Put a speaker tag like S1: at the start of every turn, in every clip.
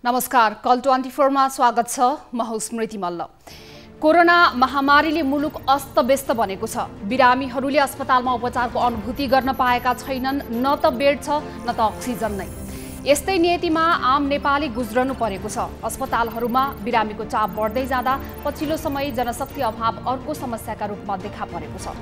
S1: नमस्कार, कल 24 मा स्वागत छ। म हुँ स्मृति मल्ल। कोरोना महामारीले मुलुक अस्तव्यस्त बनेको छ। बिरामीहरूले अस्पतालमा उपचारको अनुभूति गर्न पाएका छैनन्। न त बेड छ न त अक्सिजन नै। यस्तै नियतिमा आम नेपाली गुज्रनु परेको छ। अस्पतालहरूमा बिरामीको चाप बढ्दै जाँदा पछिल्लो समय जनशक्ति अभाव अर्को समस्याका रूपमा देखा परेको छ।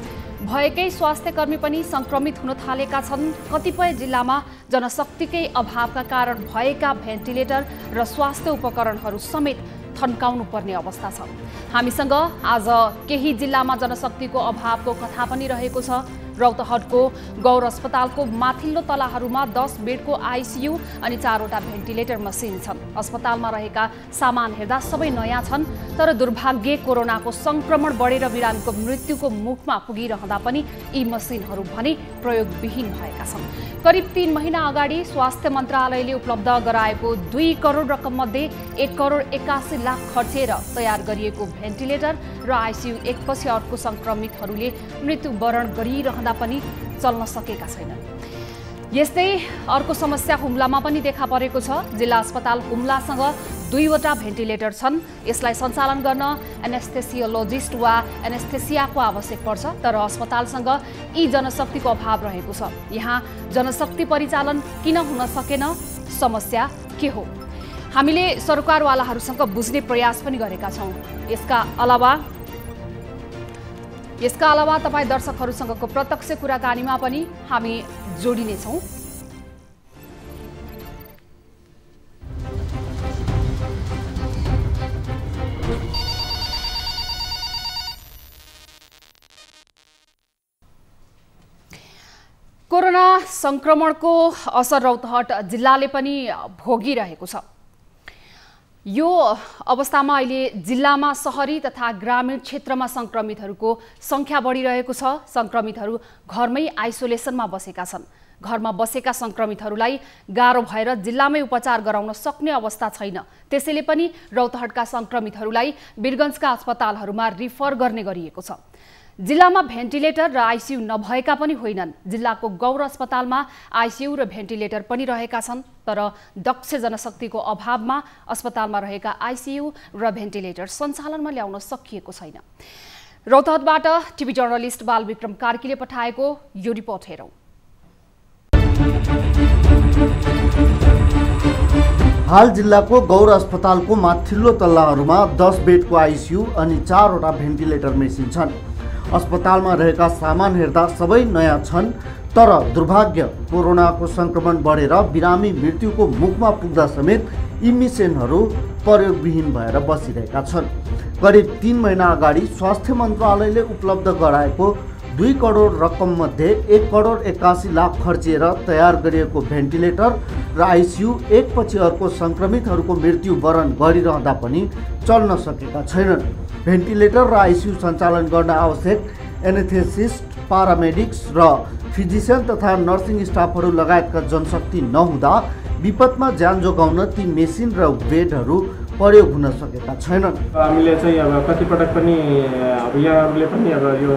S1: भएकै स्वास्थ्यकर्मी पनि संक्रमित हुन थालेका छन्। कतिपय जिल्लामा जनशक्तिकै अभावका कारण भएका भेन्टिलेटर र स्वास्थ्य उपकरणहरू समेत थन्काउनु पर्ने अवस्था छ। हामीसँग आज केही जिल्लामा जनशक्तिको अभावको कथा पनि रहेको छ। रौतहटको गौर अस्पतालको माथिल्लो तलाहरूमा 10 बेडको आइसियु अनि 4वटा भेन्टिलेटर मसिन छन्। अस्पतालमा रहेका सामान हेर्दा सबै नयाँ छन्, तर दुर्भाग्य कोरोनाको संक्रमण बढेर बिरामीको मृत्युको मुखमा पुगिरहँदा पनि यी मसिनहरू भने प्रयोगविहीन भएका छन्। करिब 3 महिना अगाडि स्वास्थ्य मन्त्रालयले उपलब्ध गराएको 2 करोड रकममध्ये 1 करोड 81 लाख खर्चेर तयार गरिएको भेन्टिलेटर र आइसियु एकपछि अर्को संक्रमितहरूले मृत्युवरण गरिरहँदा पनि चल्न सकेका छैनन्। यस्तै अर्को समस्या हुम्लामा पनि देखा परेको छ। जिल्ला अस्पताल हुम्लासँग 2वटा भेन्टिलेटर छन्। यसलाई सञ्चालन गर्न एनेस्थेसियोलोजिस्ट वा एनेस्थेसियाको आवश्यक पर्छ, तर अस्पतालसँग यी जनशक्तिको अभाव रहेको छ। यहाँ जनशक्ति परिचालन किन हुन सकेन? समस्या के हो? हामीले सरकारवालाहरूसँग बुझ्ने प्रयास पनि गरेका छौँ। यसका अलावा तपाईँ दर्शकहरूसँगको प्रत्यक्ष कुराकानीमा पनि हामी जोडिनेछौँ। कोरोना संक्रमणको असर रौतहट जिल्लाले पनि भोगिरहेको छ। यो अवस्थामा अहिले जिल्लामा शहरी तथा ग्रामीण क्षेत्रमा संक्रमितहरूको संख्या बढिरहेको छ। संक्रमितहरू घरमै आइसोलेसनमा बसेका छन्। घरमा बसेका संक्रमितहरूलाई गाह्रो भएर जिल्लामै उपचार गराउन सक्ने अवस्था छैन। त्यसैले पनि रौतहटका संक्रमितहरूलाई वीरगञ्जका अस्पतालहरूमा रिफर गर्ने गरिएको छ। जिल्लामा भेन्टिलेटर र आइसियु नभएका पनि होइनन्। जिल्लाको गौर अस्पतालमा आइसियु र भेन्टिलेटर पनि रहेका छन्, तर दक्ष जनशक्तिको अभावमा अस्पतालमा रहेका आइसियु र भेन्टिलेटर सञ्चालनमा ल्याउन सकिएको छैन। रौतहटबाट टिभी जर्नलिस्ट बालविक्रम कार्कीले पठाएको यो रिपोर्ट हेरौँ।
S2: हाल जिल्लाको गौर अस्पतालको माथिल्लो तल्लाहरूमा 10 बेडको आइसियु अनि 4वटा भेन्टिलेटर मेसिन छन्। अस्पतालमा रहेका सामान हेर्दा सबै नयाँ छन्, तर दुर्भाग्य कोरोनाको संक्रमण बढेर बिरामी मृत्युको मुखमा पुग्दा समेत यी मेसिनहरू प्रयोगविहीन भएर बसिरहेका छन्। करिब 3 महिना अगाडि स्वास्थ्य मन्त्रालयले उपलब्ध गराएको 2 करोड रकममध्ये 1 करोड 81 लाख खर्चिएर तयार गरिएको भेन्टिलेटर र आइसियु एकपछि अर्को संक्रमितहरूको मृत्युवरण गरिरहँदा पनि चल्न सकेका छैनन्। भेन्टिलेटर र आइसियु सञ्चालन गर्न आवश्यक एनेस्थेसिस्ट, पारामेडिक्स र फिजिसियन तथा नर्सिङ स्टाफहरू लगायतका जनशक्ति नहुँदा विपदमा ज्यान जोगाउन ती मेसिन र बेडहरू प्रयोग हुन सकेका छैनन्।
S3: हामीले चाहिँ अब कतिपटक पनि यहाँहरूले पनि यो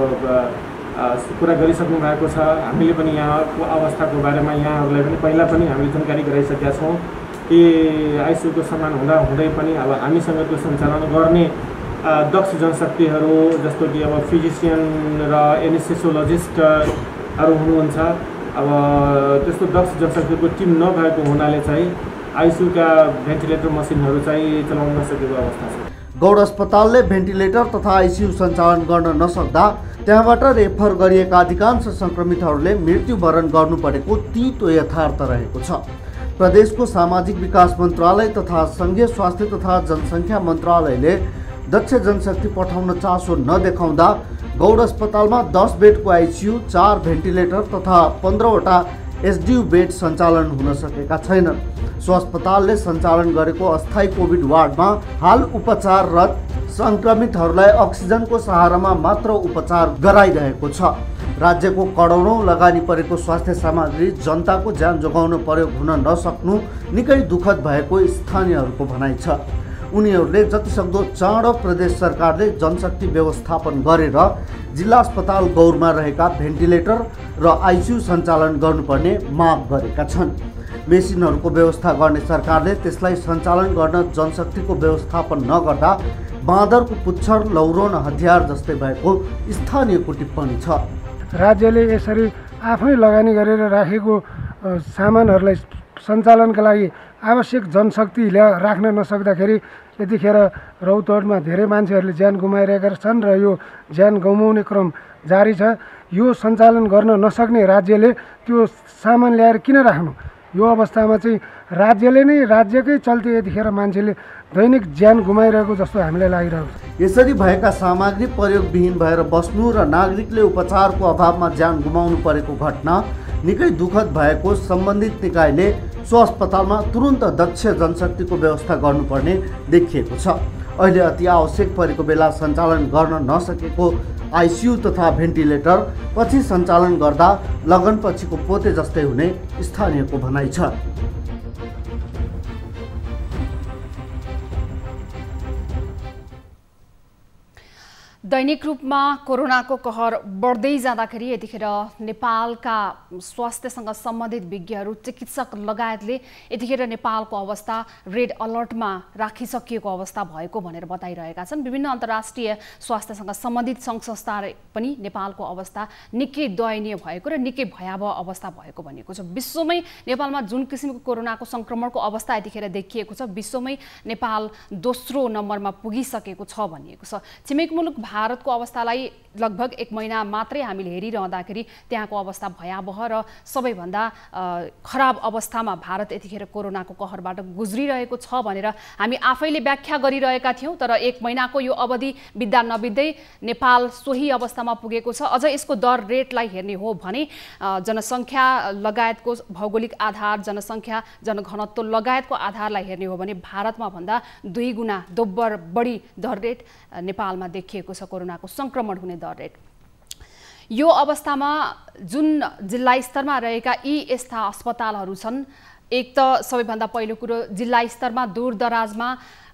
S3: कुरा गरिसक्नु भएको छ। हामीले पनि यहाँको अवस्थाको बारेमा यहाँहरूलाई पनि पहिला पनि हामीले जानकारी गराइसकेका छौँ कि आइसियुको सामान हुँदै पनि अब हामीसँग त्यो सञ्चालन गर्ने दक्ष जनशक्तिहरू जस्तो कि अब फिजिसियन र एनेस्थेसियोलोजिस्टहरू हुनुहुन्छ। अब त्यस्तो दक्ष जनशक्तिको टिम नभएको हुनाले चाहिँ आइसियुका भेन्टिलेटर मसिनहरू चाहिँ चलाउन नसकेको अवस्था छ।
S2: गौर अस्पतालले भेन्टिलेटर तथा आइसियु सञ्चालन गर्न नसक्दा त्यहाँबाट रेफर गरिएका अधिकांश संक्रमितहरूले मृत्युवरण गर्नुपरेको तीतो यथार्थ रहेको छ। प्रदेशको सामाजिक विकास मन्त्रालय तथा संघीय स्वास्थ्य तथा जनसङ्ख्या मन्त्रालयले दक्ष जनशक्ति पठाउन चासो नदेखाउँदा गौर अस्पतालमा 10 बेडको आइसियु, 4 भेन्टिलेटर तथा 15वटा एसडियु बेड सञ्चालन हुन सकेका छैनन्। सो अस्पतालले सञ्चालन गरेको अस्थायी कोभिड वार्डमा हाल उपचाररत संक्रमितहरूलाई अक्सिजनको सहारामा मात्र उपचार गराइरहेको छ। राज्यको करोडौँ लगानी परेको स्वास्थ्य सामग्री जनताको ज्यान जोगाउन प्रयोग हुन नसक्नु निकै दुःखद भएको स्थानीयहरूको भनाइ छ। उनीहरूले जतिसक्दो चाँडो प्रदेश सरकारले जनशक्ति व्यवस्थापन गरेर जिल्ला अस्पताल गौरमा रहेका भेन्टिलेटर र आइसियु सञ्चालन गर्नुपर्ने माग गरेका छन्। मेसिनहरूको व्यवस्था गर्ने सरकारले त्यसलाई सञ्चालन गर्न जनशक्तिको व्यवस्थापन नगर्दा बाँदरको पुच्छर लौरो न हतियार जस्तै भएको स्थानीयको टिप्पणी छ।
S4: राज्यले यसरी आफै लगानी गरेर राखेको सामानहरूलाई सञ्चालनका लागि आवश्यक जनशक्ति राख्न नसक्दाखेरि यतिखेर रौतहटमा धेरै मान्छेहरूले ज्यान गुमाइरहेका छन् र यो ज्यान गुमाउने क्रम जारी छ। यो सञ्चालन गर्न नसक्ने राज्यले त्यो सामान ल्याएर किन राख्नु? यो अवस्थामा चाहिँ राज्यले नै राज्यकै चल्ते यतिखेर मान्छेले दैनिक ज्यान गुमाइरहेको जस्तो हामीलाई लागिरहेको छ।
S2: यसरी भएका सामग्री प्रयोगविहीन भएर बस्नु र नागरिकले उपचारको अभावमा ज्यान गुमाउनु परेको घटना निकै दुःखद भएको सम्बन्धित निकायले सो अस्पतालमा तुरुन्त दक्ष जनशक्तिको व्यवस्था गर्नुपर्ने देखिएको छ। अहिले अति आवश्यक परेको बेला सञ्चालन गर्न नसकेको आइसियु तथा भेन्टिलेटर पछि सञ्चालन गर्दा लगनपछिको पोते जस्तै हुने स्थानीयको भनाइ छ।
S1: दैनिक रूपमा कोरोनाको कहर बढ्दै जाँदाखेरि यतिखेर नेपालका स्वास्थ्यसँग सम्बन्धित विज्ञहरू चिकित्सक लगायतले यतिखेर नेपालको अवस्था रेड अलर्टमा राखिसकिएको अवस्था भएको भनेर बताइरहेका छन्। विभिन्न अन्तर्राष्ट्रिय स्वास्थ्यसँग सम्बन्धित सङ्घ संस्था पनि नेपालको अवस्था निकै दयनीय भएको र निकै भयावह अवस्था भएको भनेको छ। विश्वमै नेपालमा जुन किसिमको कोरोनाको सङ्क्रमणको अवस्था यतिखेर देखिएको छ, विश्वमै नेपाल दोस्रो नम्बरमा पुगिसकेको छ भनिएको छ। छिमेकी मुलुक भारतको अवस्थालाई लगभग 1 महिना मात्रै हामीले हेरिरहँदाखेरि त्यहाँको अवस्था भयावह र सबैभन्दा खराब अवस्थामा भारत यतिखेर कोरोनाको कहरबाट गुज्रिरहेको छ भनेर हामी आफैले व्याख्या गरिरहेका थियौँ। तर 1 महिनाको यो अवधि बित्दा नबित्दै नेपाल सोही अवस्थामा पुगेको छ। अझ यसको दर रेटलाई हेर्ने हो भने जनसङ्ख्या लगायतको भौगोलिक आधार, जनसङ्ख्या जनघनत्व लगायतको आधारलाई हेर्ने हो भने भारतमा भन्दा 2 गुणा दोब्बर बढी दर रेट नेपालमा देखिएको छ कोरोनाको सङ्क्रमण हुने दर रेट। यो अवस्थामा जुन जिल्ला स्तरमा रहेका यी यस्ता अस्पतालहरू छन्, एक त सबैभन्दा पहिलो कुरो जिल्ला स्तरमा दूरदराजमा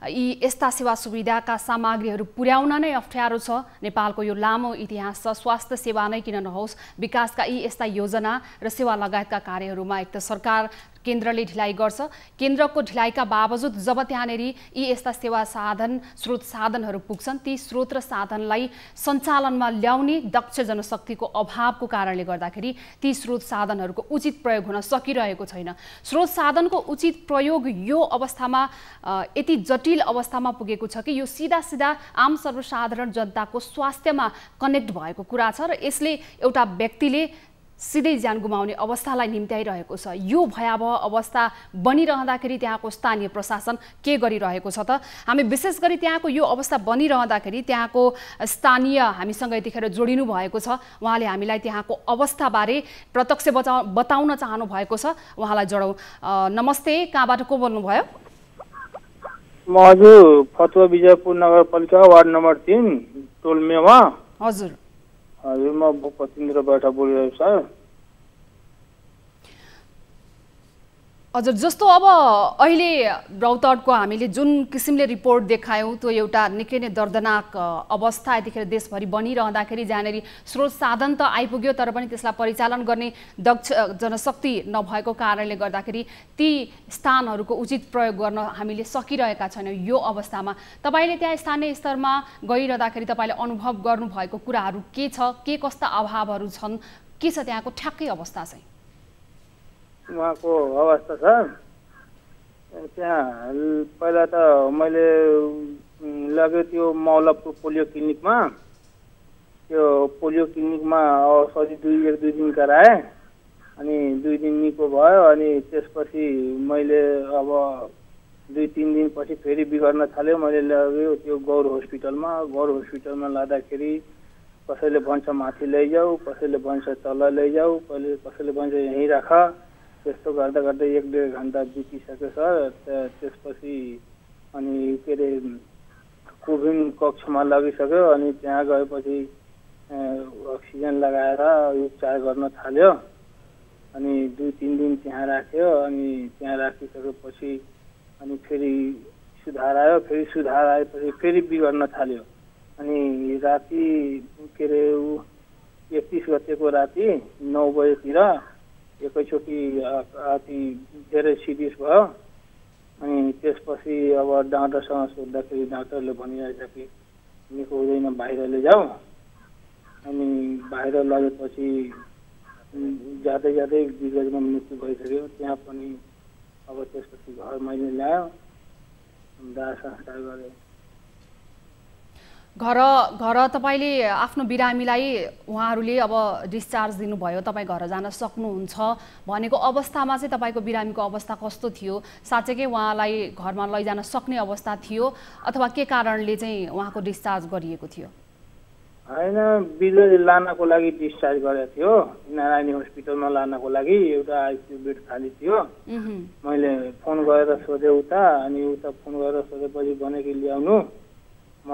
S1: यी यस्ता सेवा सुविधाका सामग्रीहरू पुर्याउन नै अप्ठ्यारो छ। नेपालको यो लामो इतिहास छ। स्वास्थ्य सेवा नै किन नहोस्, विकासका यी यस्ता योजना र सेवा लगायतका कार्यहरूमा एक त सरकार केन्द्रले ढिलाइ गर्छ। केन्द्रको ढिलाइका बावजुद जब त्यहाँनेर यी यस्ता सेवा साधन स्रोत साधनहरू पुग्छन्, ती स्रोत र साधनलाई सञ्चालनमा ल्याउने दक्ष जनशक्तिको अभावको कारणले गर्दाखेरि ती स्रोत साधनहरूको उचित प्रयोग हुन सकिरहेको छैन। स्रोत साधनको उचित प्रयोग यो अवस्थामा यति जटिल अवस्थामा पुगेको छ कि यो सिधा आम सर्वसाधारण जनताको स्वास्थ्यमा कनेक्ट भएको कुरा छ र यसले एउटा व्यक्तिले सिधै ज्यान गुमाउने अवस्थालाई निम्त्याइरहेको छ। यो भयावह अवस्था बनिरहँदाखेरि त्यहाँको स्थानीय प्रशासन के गरिरहेको छ त? हामी विशेष गरी त्यहाँको यो अवस्था बनिरहँदाखेरि त्यहाँको स्थानीय हामीसँग यतिखेर जोडिनु भएको छ। उहाँले हामीलाई त्यहाँको अवस्थाबारे प्रत्यक्ष बताउन चाहनु भएको छ। उहाँलाई जोडौँ। नमस्ते, कहाँबाट को बोल्नुभयो?
S5: म हजुर फतुवा विजयपुर नगरपालिका वार्ड नम्बर 3 टोलमेवा।
S1: हजुर
S5: हजुर, म भूपतिन्द्रबाट बोलिरहेको छु।
S1: हजुर, जस्तो अब अहिले रौतहटको हामीले जुन किसिमले रिपोर्ट देखायौँ त्यो एउटा निकै नै दर्दनाक अवस्था यतिखेर देशभरि बनिरहँदाखेरि जहाँनिर स्रोत साधन त आइपुग्यो तर पनि त्यसलाई परिचालन गर्ने दक्ष जनशक्ति नभएको कारणले गर्दाखेरि ती स्थानहरूको उचित प्रयोग गर्न हामीले सकिरहेका छैनौँ। यो अवस्थामा तपाईँले त्यहाँ स्थानीय स्तरमा गइरहँदाखेरि तपाईँले अनुभव गर्नुभएको कुराहरू के छ? के कस्ता अभावहरू छन्? के छ त्यहाँको ठ्याक्कै अवस्था चाहिँ?
S5: उहाँको अवस्था छ त्यहाँ पहिला त मैले लगे त्यो मौलपुर पोलियो क्लिनिकमा। त्यो पोलियो क्लिनिकमा औषधि 1-2 दिन गराएँ अनि 2 दिन निको भयो। अनि त्यसपछि मैले अब 2-3 दिनपछि फेरि बिगर्न थाल्यो। मैले लग्यो त्यो गौर हस्पिटलमा लाँदाखेरि कसैले भन्छ माथि लैजाऊ, कसैले भन्छ तल लैजाऊ, कसैले भन्छ यहीँ राख। त्यस्तो गर्दा गर्दै 1-1.5 घन्टा बितिसक्यो सर। त्यसपछि अनि के अरे कोभिड कक्षमा लगिसक्यो। अनि त्यहाँ गएपछि अक्सिजन लगाएर उपचार गर्न थाल्यो। अनि 2-3 दिन त्यहाँ राख्यो। अनि त्यहाँ राखिसकेपछि अनि फेरि सुधार आयो। फेरि सुधार आएपछि फेरि बिग्रन थाल्यो। अनि राति के अरे 31 गतेको राति 9 बजेतिर एकैचोटि अति धेरै सिरियस भयो। अनि त्यसपछि अब डाक्टरसँग सोद्धाखेरि डाक्टरले भनिरहेछ कि निको हुँदैन, बाहिर लैजाऊ। अनि बाहिर लगेपछि जाँदै जाँदै बिगजमा मृत्यु भइसक्यो। त्यहाँ पनि अब त्यसपछि घर मैले ल्यायो, दाह संस्कार गरे।
S1: घर तपाईँले आफ्नो बिरामीलाई उहाँहरूले अब डिस्चार्ज दिनुभयो, तपाईँ घर जान सक्नुहुन्छ भनेको अवस्थामा चाहिँ तपाईँको बिरामीको अवस्था कस्तो थियो? साँच्चैकै उहाँलाई घरमा लैजान सक्ने अवस्था थियो अथवा के कारणले चाहिँ उहाँको डिस्चार्ज गरिएको थियो?
S5: होइन, बिग्रेर लानको लागि डिस्चार्ज गरेको थियो। नारायणी हस्पिटलमा लानको लागि एउटा आइसियु बेड खाली थियो। मैले फोन गरेर सोधेँ उता। अनि उता फोन गरेर सोधेपछि भने कि ल्याउनु, म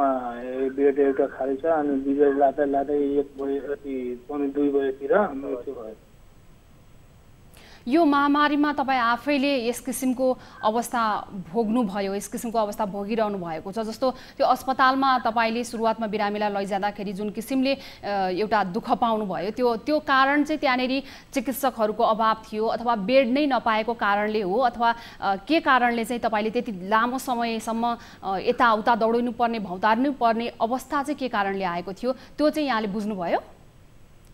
S5: बेड एउटा खाली छ। अनि बिग्रेर लाँदा लाँदै 1 बजे अति 2 बजेतिर मृत्यु भयो।
S1: यो महामारीमा तपाईँ आफैले यस किसिमको अवस्था भोग्नुभयो, यस किसिमको अवस्था भोगिरहनु भएको छ। जस्तो त्यो अस्पतालमा तपाईँले सुरुवातमा बिरामीलाई लैजाँदाखेरि जुन किसिमले एउटा दुःख पाउनुभयो, त्यो कारण चाहिँ त्यहाँनेरि चिकित्सकहरूको अभाव थियो अथवा बेड नै नपाएको कारणले हो अथवा के कारणले चाहिँ तपाईँले त्यति लामो समयसम्म यताउता दौडिनु पर्ने, भौतार्नु पर्ने अवस्था चाहिँ के कारणले आएको थियो, त्यो चाहिँ यहाँले बुझ्नुभयो?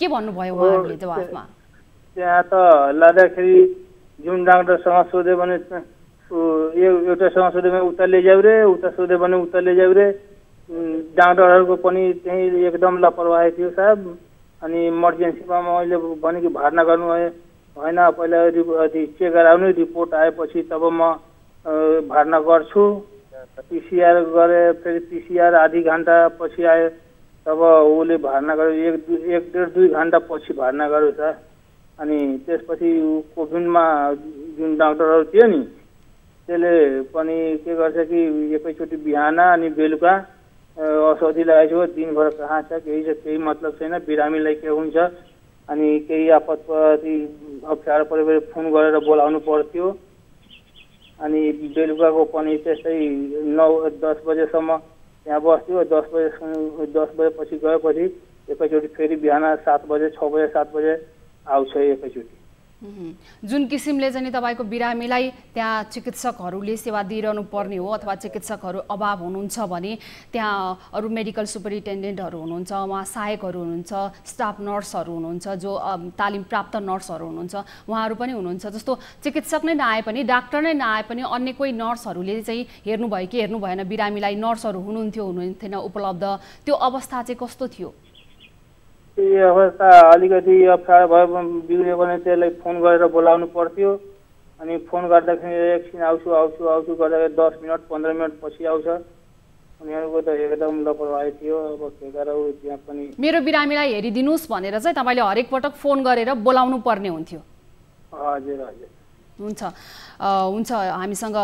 S1: के भन्नुभयो उहाँहरूले जवाफमा?
S5: त्यहाँ त लाँदाखेरि जुन डाक्टरसँग सोध्यो भने एउटासँग सोध्यो भने उता लैजाऊ रे, उता सोध्यो भने उता लैजाऊ रे। डाक्टरहरूको पनि त्यही एकदम लापरवाही थियो साहब। अनि इमर्जेन्सीमा मैले भने कि भर्ना गर्नु भएन, पहिला चेक गराउनु, रिपोर्ट आएपछि तब म भर्ना गर्छु। पिसिआर गरे, फेरि पिसिआर आधी घन्टा पछि आयो, तब उसले भर्ना गर्यो। 1-1.5-2 घन्टा पछि भर्ना गर्यो सर। अनि त्यसपछि कोभिडमा जुन डाक्टरहरू थियो नि, त्यसले पनि के गर्छ कि एकैचोटि बिहान अनि बेलुका औषधि लगाइसक्यो। दिनभर कहाँ छ, केही मतलब छैन। बिरामीलाई के हुन्छ अनि केही आपत्ति अप्ठ्यारो पऱ्यो फोन गरेर बोलाउनु पर्थ्यो। अनि बेलुकाको पनि त्यस्तै 9-10 बजेसम्म त्यहाँ बस्थ्यो। 10 बजेपछि गएपछि एकैचोटि फेरि बिहान 7 बजे, 6 बजे, 7 बजे आउँछ एकैचोटि।
S1: जुन किसिमले चाहिँ तपाईँको बिरामीलाई त्यहाँ चिकित्सकहरूले सेवा दिइरहनु पर्ने हो अथवा चिकित्सकहरू अभाव हुनुहुन्छ भने त्यहाँ अरू मेडिकल सुपरिन्टेन्डेन्टहरू हुनुहुन्छ, उहाँ सहायकहरू हुनुहुन्छ, स्टाफ नर्सहरू हुनुहुन्छ, जो तालिम प्राप्त नर्सहरू हुनुहुन्छ, उहाँहरू पनि हुनुहुन्छ। जस्तो चिकित्सक नै नआए पनि, डाक्टर नै नआए पनि अन्य कोही नर्सहरूले चाहिँ हेर्नुभयो कि हेर्नु भएन बिरामीलाई? नर्सहरू हुनुहुन्थेन उपलब्ध? त्यो अवस्था चाहिँ कस्तो थियो?
S5: यो अवस्था अलिकति अप्ठ्यारो भयो, बिग्रियो भने त्यसलाई फोन गरेर बोलाउनु पर्थ्यो। अनि फोन गर्दाखेरि एकछिन आउँछु गर्दाखेरि 10 मिनट 15 मिनट पछि आउँछ। उनीहरूको त एकदम लापरवाही थियो। अब के गरौँ, त्यहाँ पनि
S1: मेरो बिरामीलाई हेरिदिनुहोस् भनेर चाहिँ तपाईँले हरेक पटक फोन गरेर बोलाउनु पर्ने हुन्थ्यो?
S5: हजुर हजुर।
S1: हुन्छ हामीसँग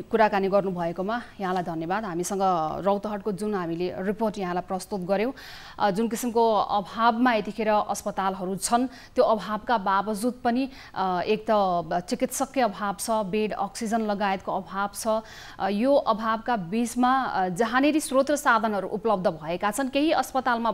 S1: कुराकानी गर्नुभएकोमा यहाँलाई धन्यवाद। हामीसँग रौतहटको जुन हामीले रिपोर्ट यहाँलाई प्रस्तुत गऱ्यौँ, जुन किसिमको अभावमा यतिखेर अस्पतालहरू छन्, त्यो अभावका बावजुद पनि एक त चिकित्सककै अभाव छ, बेड अक्सिजन लगायतको अभाव छ। यो अभावका बीचमा जहाँनेरि स्रोत र साधनहरू उपलब्ध भएका छन्, केही अस्पतालमा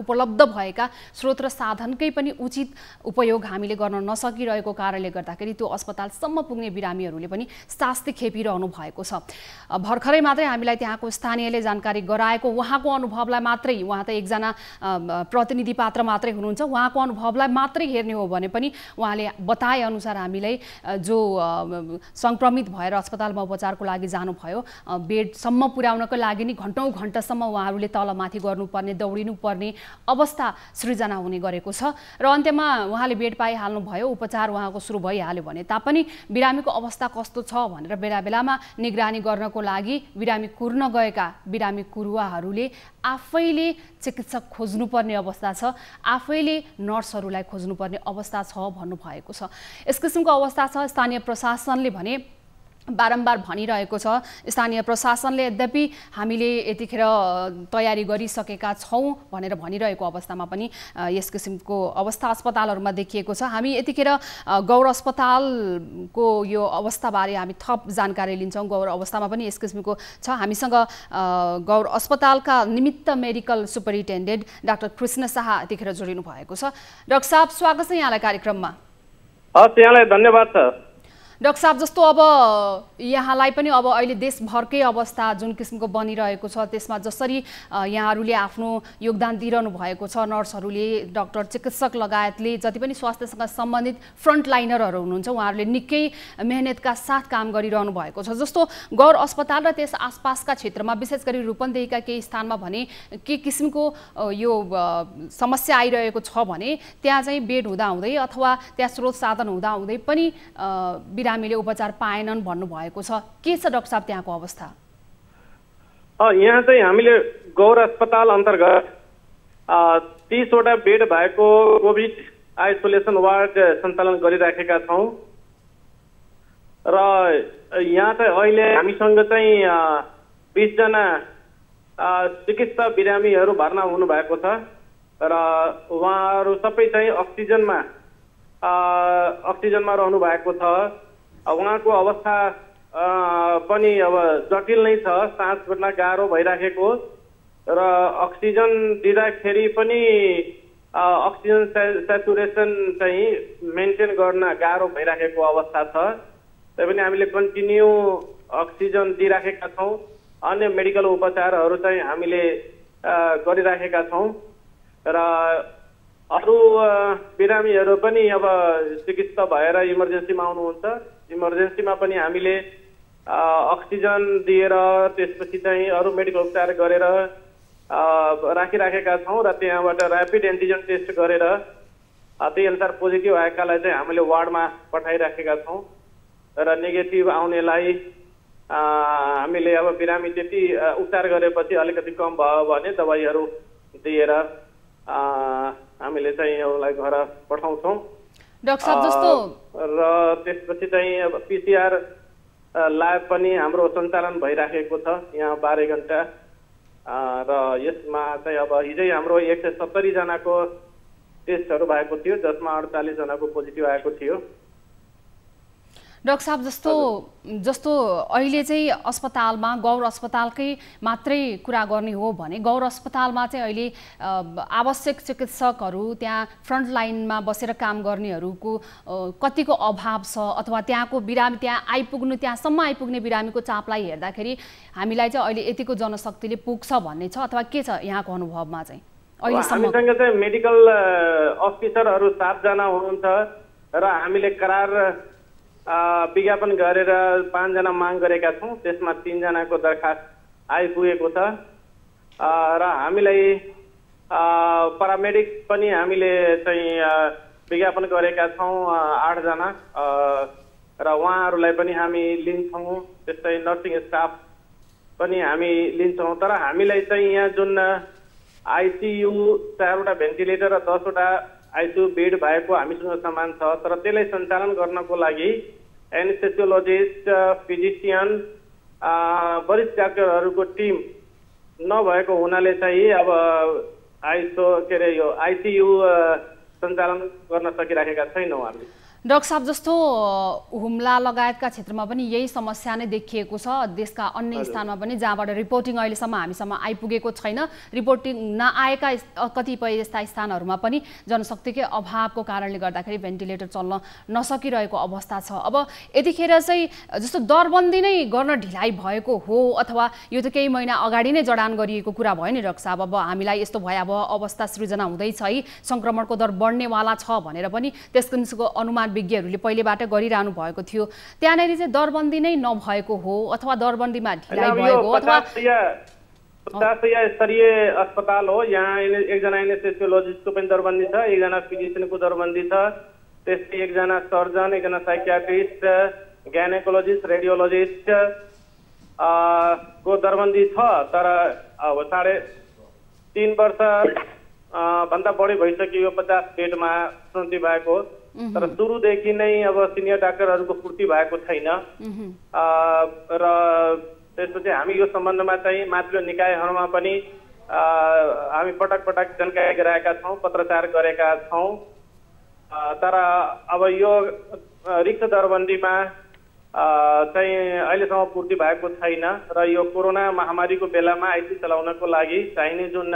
S1: उपलब्ध भएका स्रोत र साधनकै पनि उचित उपयोग हामीले गर्न नसकिरहेको कारणले गर्दाखेरि त्यो अस्पतालसम्म पुग्ने बिरामीहरूले पनि शास्ति खेपिरहनु भएको छ। भर्खरै मात्रै हामीलाई त्यहाँको स्थानीयले जानकारी गराएको उहाँको अनुभवलाई मात्रै, उहाँ त एकजना प्रतिनिधि पात्र मात्रै हुनुहुन्छ, उहाँको अनुभवलाई मात्रै हेर्ने हो भने पनि उहाँले बताए अनुसार हामीलाई जो सङ्क्रमित भएर अस्पतालमा उपचारको लागि जानुभयो, बेडसम्म पुर्याउनको लागि नि घन्टौँ घन्टासम्म उहाँहरूले तलमाथि गर्नुपर्ने, दौडिनु पर्ने अवस्था सृजना हुने गरेको छ। र अन्त्यमा उहाँले बेड पाइहाल्नुभयो, उपचार उहाँको सुरु भइहाल्यो भने तापनि बिरामीको अवस्था कस्तो छ भनेर बेला बेलामा निगरानी गर्नको लागि बिरामी कुर्न गएका बिरामी कुरुवाहरूले आफैले चिकित्सक खोज्नुपर्ने अवस्था छ, आफैले नर्सहरूलाई खोज्नुपर्ने अवस्था छ भन्नुभएको छ। यस किसिमको अवस्था छ। स्थानीय प्रशासनले भने बारम्बार भनिरहेको छ स्थानीय प्रशासनले। यद्यपि हामीले यतिखेर तयारी गरिसकेका छौँ भनेर भनिरहेको अवस्थामा पनि यस किसिमको अवस्था अस्पतालहरूमा देखिएको छ। हामी यतिखेर गौर अस्पतालको यो अवस्थाबारे हामी थप जानकारी लिन्छौँ। गौर अवस्थामा पनि यस किसिमको छ। हामीसँग गौर अस्पतालका निमित्त medical superintendent doctor Krishna Shah यतिखेर जोडिनु भएको छ। डाक्टर साहब, स्वागत छ यहाँलाई कार्यक्रममा।
S6: हस्, यहाँलाई धन्यवाद छ।
S1: डाक्टर साहब, जस्तो अब यहाँलाई पनि अब अहिले देशभरकै अवस्था जुन किसिमको बनिरहेको छ त्यसमा जसरी यहाँहरूले आफ्नो योगदान दिइरहनु भएको छ, नर्सहरूले, डाक्टर, चिकित्सक लगायतले जति पनि स्वास्थ्यसँग सम्बन्धित फ्रन्टलाइनरहरू हुनुहुन्छ उहाँहरूले निकै मेहनतका साथ काम गरिरहनु भएको छ। जस्तो गौर अस्पताल र त्यस आसपासका क्षेत्रमा विशेष गरी रूपन्देहीका केही स्थानमा भने के किसिमको यो समस्या आइरहेको छ भने त्यहाँ चाहिँ बेड हुँदाहुँदै अथवा त्यहाँ स्रोत साधन हुँदाहुँदै पनि बिरामीले उपचार पाएनन् भन्नुभएको छ। के छ डाक्टर साहब त्यहाँको अवस्था?
S6: यहाँ चाहिँ हामीले गौर अस्पताल अन्तर्गत 30 वटा बेड भएको कोभिड आइसोलेसन वार्ड सञ्चालन गरिराखेका छौँ र यहाँ चाहिँ अहिले हामीसँग चाहिँ 20 जना चिकित्सा बिरामीहरू भर्ना हुनुभएको छ र उहाँहरू सबै चाहिँ अक्सिजनमा रहनु भएको छ। उहाँको अवस्था पनि अब जटिल नै छ, सास फेर्न गाह्रो भइराखेको र अक्सिजन दिँदाखेरि पनि अक्सिजन सेचुरेसन चाहिँ मेन्टेन गर्न गाह्रो भइराखेको अवस्था छ। तैपनि हामीले कन्टिन्यू अक्सिजन दिइराखेका छौँ। अन्य मेडिकल उपचारहरू चाहिँ हामीले गरिराखेका छौँ र अरू बिरामीहरू पनि अब चिकित्सा भएर इमर्जेन्सीमा आउनुहुन्छ। इमर्जेन्सीमा पनि हामीले अक्सिजन दिएर त्यसपछि चाहिँ अरू मेडिकल उपचार गरेर राखिराखेका छौँ र त्यहाँबाट ऱ्यापिड एन्टिजन टेस्ट गरेर त्यही अनुसार पोजिटिभ आएकालाई चाहिँ हामीले वार्डमा पठाइराखेका छौँ र नेगेटिभ आउनेलाई हामीले अब बिरामी त्यति उपचार गरेपछि अलिकति कम भयो भने दबाईहरू दिएर हामीले चाहिँ उसलाई घर पठाउँछौँ।
S1: डाक्टर साहब, जस्तो
S6: र त्यसपछि चाहिँ अब पिसिआर ल्याब पनि हाम्रो सञ्चालन भइराखेको छ यहाँ 12 घण्टा र यसमा चाहिँ अब हिजै हाम्रो 170 जनाको टेस्टहरू भएको थियो जसमा 48 जनाको पोजिटिभ आएको थियो।
S1: डाक्टर साहब, जस्तो अहिले चाहिँ अस्पतालमा गौर अस्पतालकै मात्रै कुरा गर्ने हो भने गौर अस्पतालमा चाहिँ अहिले आवश्यक चिकित्सकहरू त्यहाँ फ्रन्ट लाइनमा बसेर काम गर्नेहरूको कतिको अभाव छ अथवा त्यहाँको बिरामी त्यहाँसम्म आइपुग्ने बिरामीको चापलाई हेर्दाखेरि हामीलाई चाहिँ अहिले यतिको जनशक्तिले पुग्छ भन्ने छ अथवा के छ यहाँको अनुभवमा चाहिँ अहिलेसम्म?
S6: हामीसँग चाहिँ मेडिकल अफिसरहरू 7 जना हुनुहुन्छ र हामीले करार विज्ञापन गरेर 5 जना माग गरेका छौँ। त्यसमा 3 जनाको दरखास्त आइपुगेको छ र हामीलाई पारामेडिक पनि हामीले चाहिँ विज्ञापन गरेका छौँ 8 जना र उहाँहरूलाई पनि हामी लिन्छौँ। त्यस्तै नर्सिङ स्टाफ पनि हामी लिन्छौँ। तर हामीलाई चाहिँ यहाँ जुन आइसियु 4 वटा भेन्टिलेटर र 10 वटा आइसियु बेड भएको हामीसँग सामान छ तर त्यसलाई सञ्चालन गर्नको लागि एनेस्थेसियोलोजिस्ट, फिजिसियन, वरिष्ठ डाक्टरहरूको टिम नभएको हुनाले चाहिँ अब आइसियु सञ्चालन गर्न सकिराखेका छैनौँ हामी।
S1: डाक्टर साहब, जस्तो हुम्ला लगायतका क्षेत्रमा पनि यही समस्या नै देखिएको छ। देशका अन्य स्थानमा पनि जहाँबाट रिपोर्टिङ अहिलेसम्म हामीसम्म आइपुगेको छैन, रिपोर्टिङ नआएका कतिपय यस्ता स्थानहरूमा पनि जनशक्तिकै अभावको कारणले गर्दाखेरि भेन्टिलेटर चल्न नसकिरहेको अवस्था छ। अब यतिखेर चाहिँ जस्तो दरबन्दी नै गर्न ढिलाइ भएको हो अथवा यो त केही महिना अगाडि नै जडान गरिएको कुरा भयो नि डाक्टर साहब। अब हामीलाई यस्तो भयावह अवस्था सृजना हुँदैछ है, सङ्क्रमणको दर बढ्नेवाला छ भनेर पनि त्यसको अनुमान विज्ञहरूले पहिलेबाट गरिरहनु भएको थियो। त्यहाँनिर चाहिँ दरबन्दी नै नभएको हो अथवा दरबन्दीमा ढिलाइ भएको हो अथवा
S6: 50 स्तरीय अस्पताल हो। यहाँ 1 जना एनेस्थेसियोलोजिस्टको पनि दरबन्दी छ, 1 जना फिजिसियनको दरबन्दी छ, त्यस्तै 1 जना सर्जन, 1 जना साइकियाट्रिस्ट, गाइनेकोलोजिस्ट, रेडियोलोजिस्ट को दरबन्दी छ। तर अब 3.5 वर्ष भन्दा बढी भइसक्यो 50 बेडमा स्थिति भएको तर सुरुदेखि नै अब सिनियर डाक्टरहरूको पूर्ति भएको छैन र त्यसपछि हामी यो सम्बन्धमा चाहिँ माथिल्लो निकायहरूमा पनि हामी पटक पटक जानकारी गराएका छौँ, पत्रचार गरेका छौँ। तर अब यो रिक्त दरबन्दीमा चाहिँ अहिलेसम्म पूर्ति भएको छैन र यो कोरोना महामारीको बेलामा आइसियु चलाउनको लागि चाहिने जुन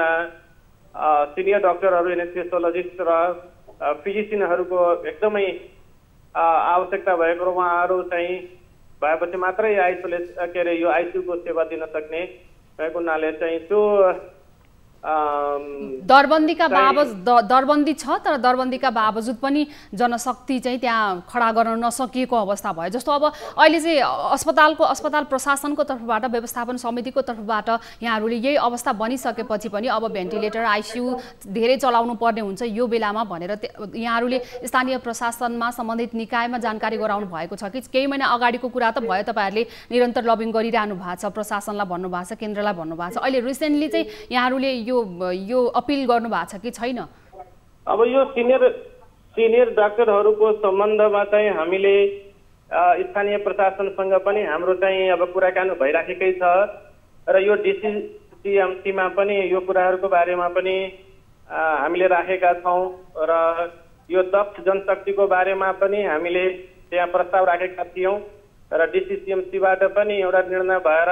S6: सिनियर डाक्टरहरू, एनेस्थेसियोलोजिस्ट र फिजिसियनहरूको एकदमै आवश्यकता भएको र उहाँहरू चाहिँ भएपछि मात्रै यो आइसियुको सेवा दिन सक्ने भएको हुनाले चाहिँ त्यो
S1: दरबन्दी छ, तर दरबन्दीका बावजुद पनि जनशक्ति चाहिँ त्यहाँ खडा गर्न नसकिएको अवस्था भयो। जस्तो अब अहिले चाहिँ अस्पताल प्रशासनको तर्फबाट, व्यवस्थापन समितिको तर्फबाट यहाँहरूले यही अवस्था बनिसकेपछि पनि अब भेन्टिलेटर, आइसियु धेरै चलाउनु पर्ने हुन्छ यो बेलामा भनेर यहाँहरूले स्थानीय प्रशासनमा, सम्बन्धित निकायमा जानकारी गराउनु भएको छ कि? केही महिना अगाडिको कुरा त भयो, तपाईँहरूले निरन्तर लबिङ गरिरहनु भएको छ, प्रशासनलाई भन्नुभएको छ, केन्द्रलाई भन्नुभएको छ। अहिले रिसेन्टली चाहिँ यहाँहरूले यो अपिल गर्नु भएको छ कि छैन?
S6: अब यो सिनियर डाक्टरहरूको सम्बन्धमा चाहिँ हामीले स्थानीय प्रशासनसँग पनि हाम्रो चाहिँ अब कुराकानी भइराखेकै छ र यो डिसिसिएमसीमा पनि यो कुराहरूको बारेमा पनि हामीले राखेका छौँ र यो दक्ष जनशक्तिको बारेमा पनि हामीले त्यहाँ प्रस्ताव राखेका थियौँ र डिसिसिएमसीबाट पनि एउटा निर्णय भएर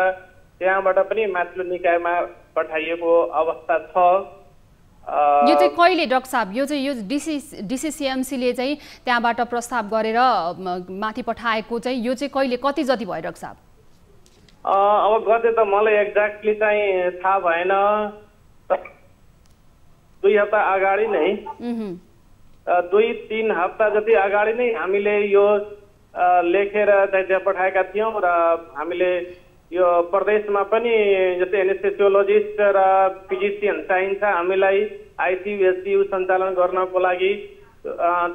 S6: त्यहाँबाट पनि माथिल्लो निकायमा पठाइएको अवस्था छ।
S1: यो चाहिँ कहिले डाक्टर साहब, यो डिसिसिएमसीले चाहिँ त्यहाँबाट प्रस्ताव गरेर माथि पठाएको चाहिँ यो चाहिँ कहिले, कति जति भयो डाक्टर साहब?
S6: अब गते त मलाई एक्ज्याक्टली चाहिँ थाहा भएन, 2 हप्ता अगाडि नै 2-3 हप्ता जति अगाडि नै हामीले यो लेखेर त्यहाँ पठाएका थियौँ र हामीले यो प्रदेशमा पनि जस्तै एनेस्थेसियोलोजिस्ट र फिजिसियन चाहिन्छ हामीलाई आइसियु एससियु सञ्चालन गर्नको लागि,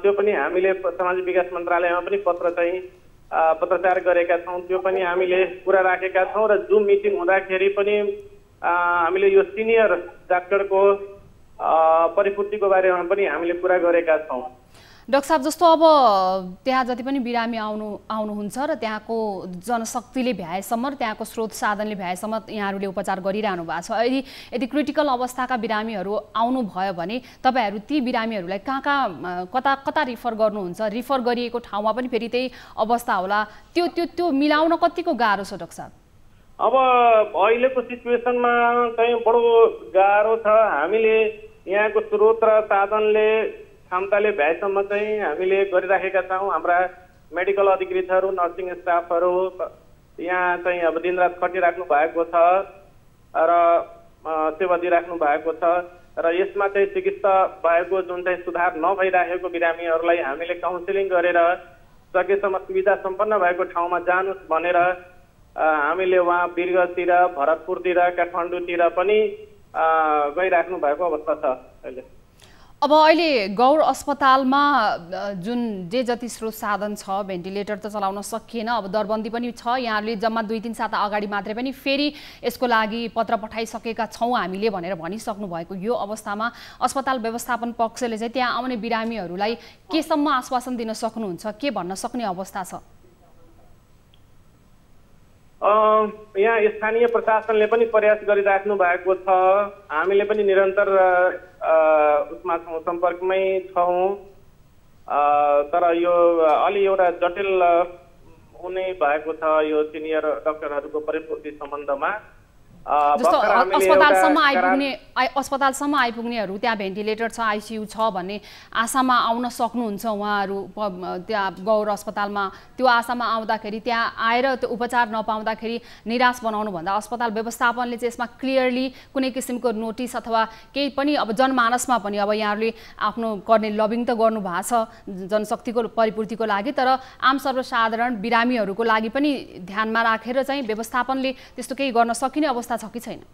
S6: त्यो पनि हामीले सामाजिक विकास मन्त्रालयमा पनि पत्रचार गरेका छौँ। त्यो पनि हामीले कुरा राखेका छौँ र जुम मिटिङ हुँदाखेरि पनि हामीले यो सिनियर डाक्टरको परिपूर्तिको बारेमा पनि हामीले कुरा गरेका छौँ।
S1: डाक्टर साहब, जस्तो अब त्यहाँ जति पनि बिरामी आउनुहुन्छ र त्यहाँको जनशक्तिले भ्याएसम्म र त्यहाँको स्रोत साधनले भ्याएसम्म यहाँहरूले उपचार गरिरहनु भएको छ। यदि क्रिटिकल अवस्थाका बिरामीहरू आउनुभयो भने तपाईँहरू ती बिरामीहरूलाई कता रिफर गर्नुहुन्छ? रिफर गरिएको ठाउँमा पनि फेरि त्यही अवस्था होला, त्यो मिलाउन कतिको गाह्रो छ डाक्टर साहब?
S6: अब अहिलेको सिचुएसनमा चाहिँ बडो गाह्रो छ। हामीले यहाँको स्रोत र साधनले क्षमताले भ्याएसम्म चाहिँ हामीले गरिराखेका छौँ। हाम्रा मेडिकल अधिकृतहरू, नर्सिङ स्टाफहरू यहाँ चाहिँ अब दिनरात खटिराख्नु भएको छ र सेवा दिइराख्नु भएको छ र यसमा चाहिँ चिकित्सा भएको जुन चाहिँ सुधार नभइराखेको बिरामीहरूलाई हामीले काउन्सिलिङ गरेर सकेसम्म सुविधा सम्पन्न भएको ठाउँमा जानुहोस् भनेर हामीले वहाँ वीरगञ्जतिर, भरतपुरतिर, काठमाडौँतिर पनि गइराख्नु भएको अवस्था छ अहिले।
S1: अब अहिले गौर अस्पतालमा जुन जति स्रोत साधन छ, भेन्टिलेटर त चलाउन सकिएन, अब दरबन्दी पनि छ, यहाँहरूले जम्मा 2-3 साता अगाडि मात्रै पनि फेरि यसको लागि पत्र पठाइसकेका छौँ हामीले भनेर भनिसक्नु भएको यो अवस्थामा अस्पताल व्यवस्थापन पक्षले चाहिँ त्यहाँ आउने बिरामीहरूलाई केसम्म आश्वासन दिन सक्नुहुन्छ, के भन्न सक्ने अवस्था छ?
S6: यहाँ स्थानीय प्रशासनले पनि प्रयास गरिराख्नु भएको छ, हामीले पनि निरन्तर उसमा सम्पर्कमै छौँ। तर यो अलि एउटा जटिल हुने भएको छ यो सिनियर डाक्टरहरूको परिपूर्ति सम्बन्धमा।
S1: अस्पतालसम्म आइपुग्नेहरू त्यहाँ भेन्टिलेटर छ, आइसियु छ भन्ने आशामा आउन सक्नुहुन्छ उहाँहरू त्यहाँ गौर अस्पतालमा। त्यो आशामा आउँदाखेरि त्यहाँ आएर त्यो उपचार नपाउँदाखेरि निराश बनाउनु भन्दा अस्पताल व्यवस्थापनले चाहिँ यसमा क्लियरली कुनै किसिमको नोटिस अथवा केही पनि अब जनमानसमा पनि अब यहाँहरूले आफ्नो गर्ने लबिङ त गर्नु भएको छ जनशक्तिको परिपूर्तिको लागि, तर आम सर्वसाधारण बिरामीहरूको लागि पनि ध्यानमा राखेर चाहिँ व्यवस्थापनले त्यस्तो केही गर्न सकिने अवस्था छ कि छैन?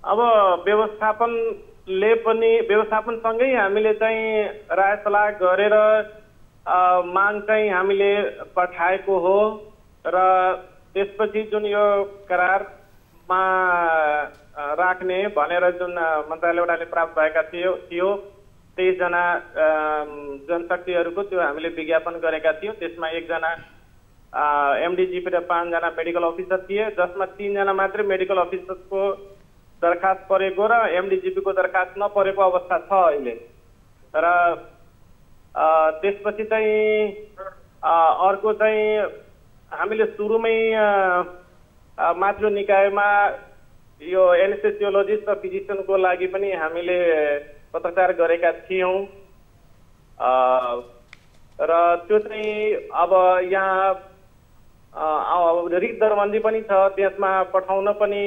S6: अब व्यवस्थापनसँगै हामीले चाहिँ राय सल्लाह गरेर माग चाहिँ हामीले पठाएको हो र त्यसपछि जुन यो करारमा राख्ने भनेर जुन मन्त्रालयबाट प्राप्त भएका थियो 23 जना जनशक्तिहरूको त्यो हामीले विज्ञापन गरेका थियौँ। त्यसमा 1 जना एमडीजीपी र 5 जना मेडिकल अफिसर थिए, जसमा 3 जना मात्रै मेडिकल अफिसरको दरखास्त परेको र एमडीजीपी को दरखास्त नपरेको अवस्था छ अहिले। र त्यसपछि चाहिँ अर्को चाहिँ हामीले सुरुमै मातृ निकायमा यो एनेस्थेसियोलोजिस्ट र फिजिशियनको लागि पनि हामीले पत्रचार गरेका थियौँ र त्यो चाहिँ अब यहाँ रिक्त दरबन्दी पनि छ, त्यसमा पठाउन पनि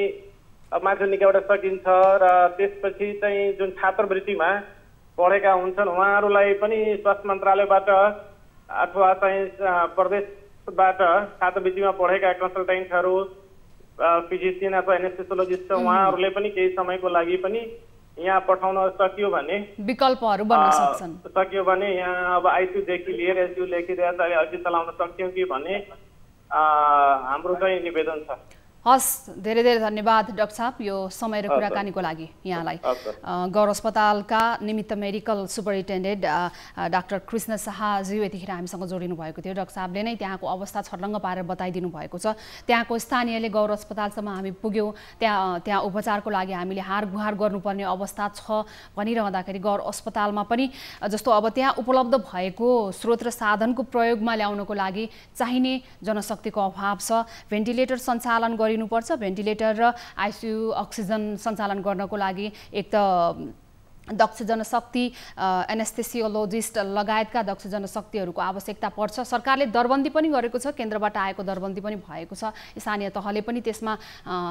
S6: मातृ निकायबाट सकिन्छ। र त्यसपछि चाहिँ जुन छात्रवृत्तिमा पढेका हुन्छन् उहाँहरूलाई पनि स्वास्थ्य मन्त्रालयबाट अथवा चाहिँ प्रदेशबाट छात्रवृत्तिमा पढेका कन्सल्टेन्टहरू, फिजिशियन अथवा एनेस्थेसियोलोजिस्ट उहाँहरूले पनि केही समयको लागि पनि यहाँ पठाउन सकियो भने
S1: विकल्पहरू बन्न सक्छन्।
S6: सकियो भने यहाँ अब आइसियूदेखि लिएर एसयू लेखिरहेर अघि चलाउन सक्यौँ कि भन्ने हाम्रो चाहिँ निवेदन छ।
S1: हस्, धेरै धेरै धन्यवाद डाक्टर साहब यो समय र कुराकानीको लागि यहाँलाई। गौर अस्पतालका निमित्त मेडिकल सुपरिन्टेन्डेन्ट डाक्टर कृष्ण शाहज्यू यतिखेर हामीसँग जोडिनु भएको थियो। डाक्टर साहबले नै त्यहाँको अवस्था छर्लङ्ग पारेर बताइदिनु भएको छ। त्यहाँको स्थानीयले गौर अस्पतालसम्म हामी पुग्यौँ, त्यहाँ उपचारको लागि हामीले हार गुहार गर्नुपर्ने अवस्था छ भनिरहँदाखेरि गौर अस्पतालमा पनि जस्तो अब त्यहाँ उपलब्ध भएको स्रोत र साधनको प्रयोगमा ल्याउनको लागि चाहिने जनशक्तिको अभाव छ। भेन्टिलेटर सञ्चालन पर्छ, भेन्टिलेटर र आइसियू अक्सिजन सञ्चालन गर्नको लागि एक त दक्ष जनशक्ति, एनेस्थेसियोलोजिस्ट लगायतका दक्ष जनशक्तिहरूको आवश्यकता पर्छ। सरकारले दरबन्दी पनि गरेको छ, केन्द्रबाट आएको दरबन्दी पनि भएको छ, स्थानीय तहले पनि त्यसमा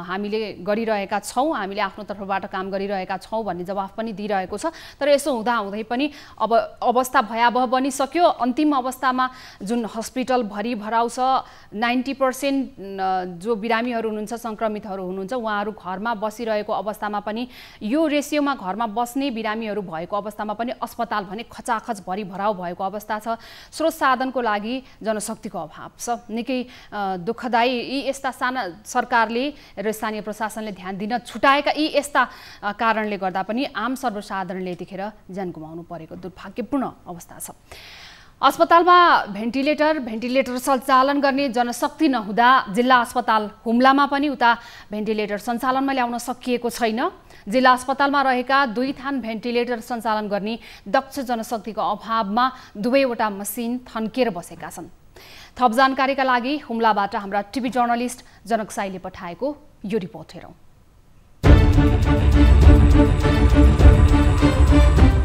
S1: हामीले गरिरहेका छौँ, हामीले आफ्नो तर्फबाट काम गरिरहेका छौँ भन्ने जवाफ पनि दिइरहेको छ। तर यसो हुँदाहुँदै पनि अब अवस्था भयावह बनिसक्यो। अन्तिम अवस्थामा जुन हस्पिटल भरिभराउ छ, 90% जो बिरामीहरू हुनुहुन्छ, सङ्क्रमितहरू हुनुहुन्छ, उहाँहरू घरमा बसिरहेको अवस्थामा पनि यो रेसियोमा घरमा बस्ने बिरामीहरू भएको अवस्थामा पनि अस्पताल भने खचाखच भरिभराउ भएको अवस्था छ। स्रोत साधनको लागि जनशक्तिको अभाव छ। निकै दुःखदायी यी यस्ता साना सरकारले र स्थानीय प्रशासनले ध्यान दिन छुटाएका यी यस्ता कारणले गर्दा पनि आम सर्वसाधारणले यतिखेर ज्यान गुमाउनु परेको दुर्भाग्यपूर्ण अवस्था छ। अस्पतालमा भेन्टिलेटर सञ्चालन गर्ने जनशक्ति नहुँदा जिल्ला अस्पताल हुम्लामा पनि उता भेन्टिलेटर सञ्चालनमा ल्याउन सकिएको छैन। जिल्ला अस्पतालमा रहेका 2 थान भेन्टिलेटर सञ्चालन गर्ने दक्ष जनशक्तिको अभावमा दुवैवटा मसिन थन्किएर बसेका छन्। थप जानकारीका लागि हुम्लाबाट हाम्रा टिभी जर्नलिस्ट जनक साईले पठाएको यो रिपोर्ट हेरौँ।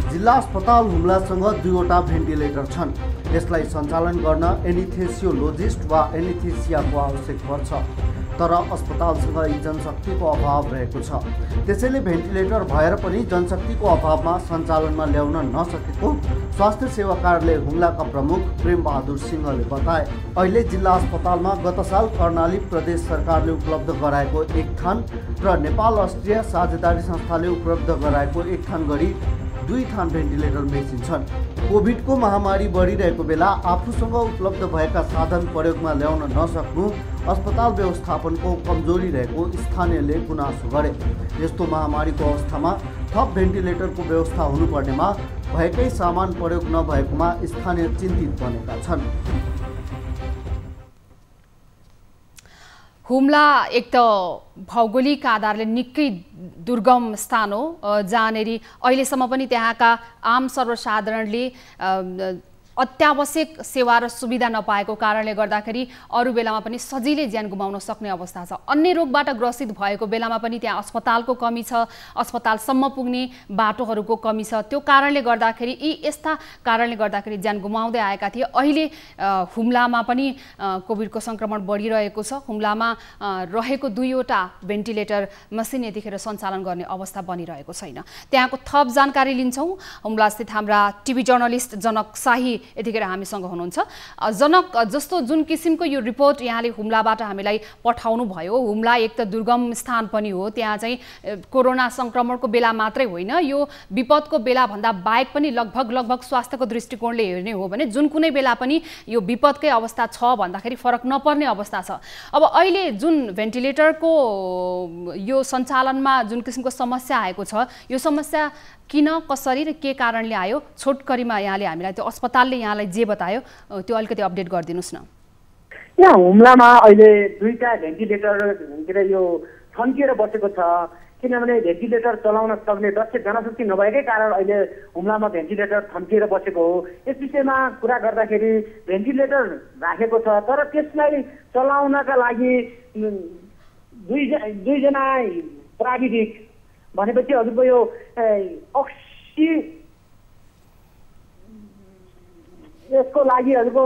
S2: जिल्ला अस्पताल हुम्लासँग 2वटा भेन्टिलेटर छन्। यसलाई सञ्चालन गर्न एनेस्थेसियोलोजिस्ट वा एनेस्थेसियाको आवश्यक पर्छ, तर अस्पतालसँग यी जनशक्तिको अभाव रहेको छ। त्यसैले भेन्टिलेटर भएर पनि जनशक्तिको अभावमा सञ्चालनमा ल्याउन नसकेको स्वास्थ्य सेवा कार्यालय हुम्लाका प्रमुख प्रेम बहादुर सिंहले बताए। अहिले जिल्ला अस्पतालमा गत साल कर्णाली प्रदेश सरकारले उपलब्ध गराएको 1 थान र नेपाल अस्ट्रिया साझेदारी संस्थाले उपलब्ध गराएको 1 थान गरी 2 थान भेन्टिलेटर मेसिन छन्। कोभिडको महामारी बढिरहेको बेला आफूसँग उपलब्ध भएका साधन प्रयोगमा ल्याउन नसक्नु अस्पताल व्यवस्थापनको कमजोरी रहेको स्थानीयले गुनासो गरे। यस्तो महामारीको अवस्थामा थप भेन्टिलेटरको व्यवस्था हुनुपर्नेमा भएकै सामान प्रयोग नभएकोमा स्थानीय चिन्तित बनेका छन्।
S1: हुम्ला एक त भौगोलिक आधारले निकै दुर्गम स्थान हो, जहाँनेरि अहिलेसम्म पनि त्यहाँका आम सर्वसाधारणले अत्यावश्यक सेवा र सुविधा नपाएको कारणले गर्दाखेरि अरू बेलामा पनि सजिलै ज्यान गुमाउन सक्ने अवस्था छ। अन्य रोगबाट ग्रसित भएको बेलामा पनि त्यहाँ अस्पतालको कमी छ, अस्पतालसम्म पुग्ने बाटोहरूको कमी छ। त्यो कारणले गर्दाखेरि यी यस्ता कारणले गर्दाखेरि ज्यान गुमाउँदै आएका थिए। अहिले हुम्लामा पनि कोभिडको सङ्क्रमण बढिरहेको छ। हुम्लामा रहेको 2वटा भेन्टिलेटर मसिन यतिखेर सञ्चालन गर्ने अवस्था बनिरहेको छैन। त्यहाँको थप जानकारी लिन्छौँ। हुम्लास्थित हाम्रा टिभी जर्नलिस्ट जनक शाही यतिखेर हामीसँग हुनुहुन्छ। जनक, जस्तो जुन किसिमको यो रिपोर्ट यहाँले हुम्लाबाट हामीलाई पठाउनु भयो, हुम्ला एक त दुर्गम स्थान पनि हो, त्यहाँ चाहिँ कोरोना सङ्क्रमणको बेला मात्रै होइन, यो विपदको बेलाभन्दा बाहेक पनि लगभग स्वास्थ्यको दृष्टिकोणले हेर्ने हो भने जुन कुनै बेला पनि यो विपदकै अवस्था छ भन्दाखेरि फरक नपर्ने अवस्था छ। अब अहिले जुन भेन्टिलेटरको यो सञ्चालनमा जुन किसिमको समस्या आएको छ, यो समस्या किन कसरी र के कारणले आयो छोटकरीमा यहाँले हामीलाई त्यो अस्पतालले यहाँलाई जे बतायो त्यो अलिकति अपडेट गरिदिनुस् न।
S7: यहाँ हुम्लामा अहिले 2टा भेन्टिलेटर के अरे यो थन्किएर बसेको छ, किनभने भेन्टिलेटर चलाउन सक्ने दक्ष जनशक्ति नभएकै कारण अहिले हुम्लामा भेन्टिलेटर थन्किएर बसेको हो। यस विषयमा कुरा गर्दाखेरि भेन्टिलेटर राखेको छ, तर त्यसलाई चलाउनका लागि दुईजना प्राविधिक भनेपछि हजुरको यो यसको लागि हजुरको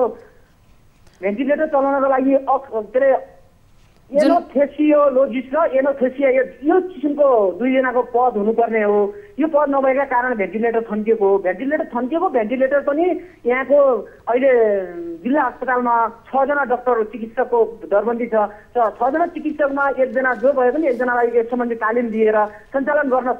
S7: भेन्टिलेटर चलाउनको लागि के अरे एनोथेसियोलोजिस्ट र एनोथेसिया यो किसिमको दुईजनाको पद हुनुपर्ने हो। यो पद नभएका कारण भेन्टिलेटर थन्किएको हो। भेन्टिलेटर पनि यहाँको अहिले जिल्ला अस्पतालमा 6 जना डाक्टर चिकित्सकको दरबन्दी छ। 6 जना चिकित्सकमा एकजना जो भए पनि एकजनालाई यस सम्बन्धी तालिम दिएर सञ्चालन गर्न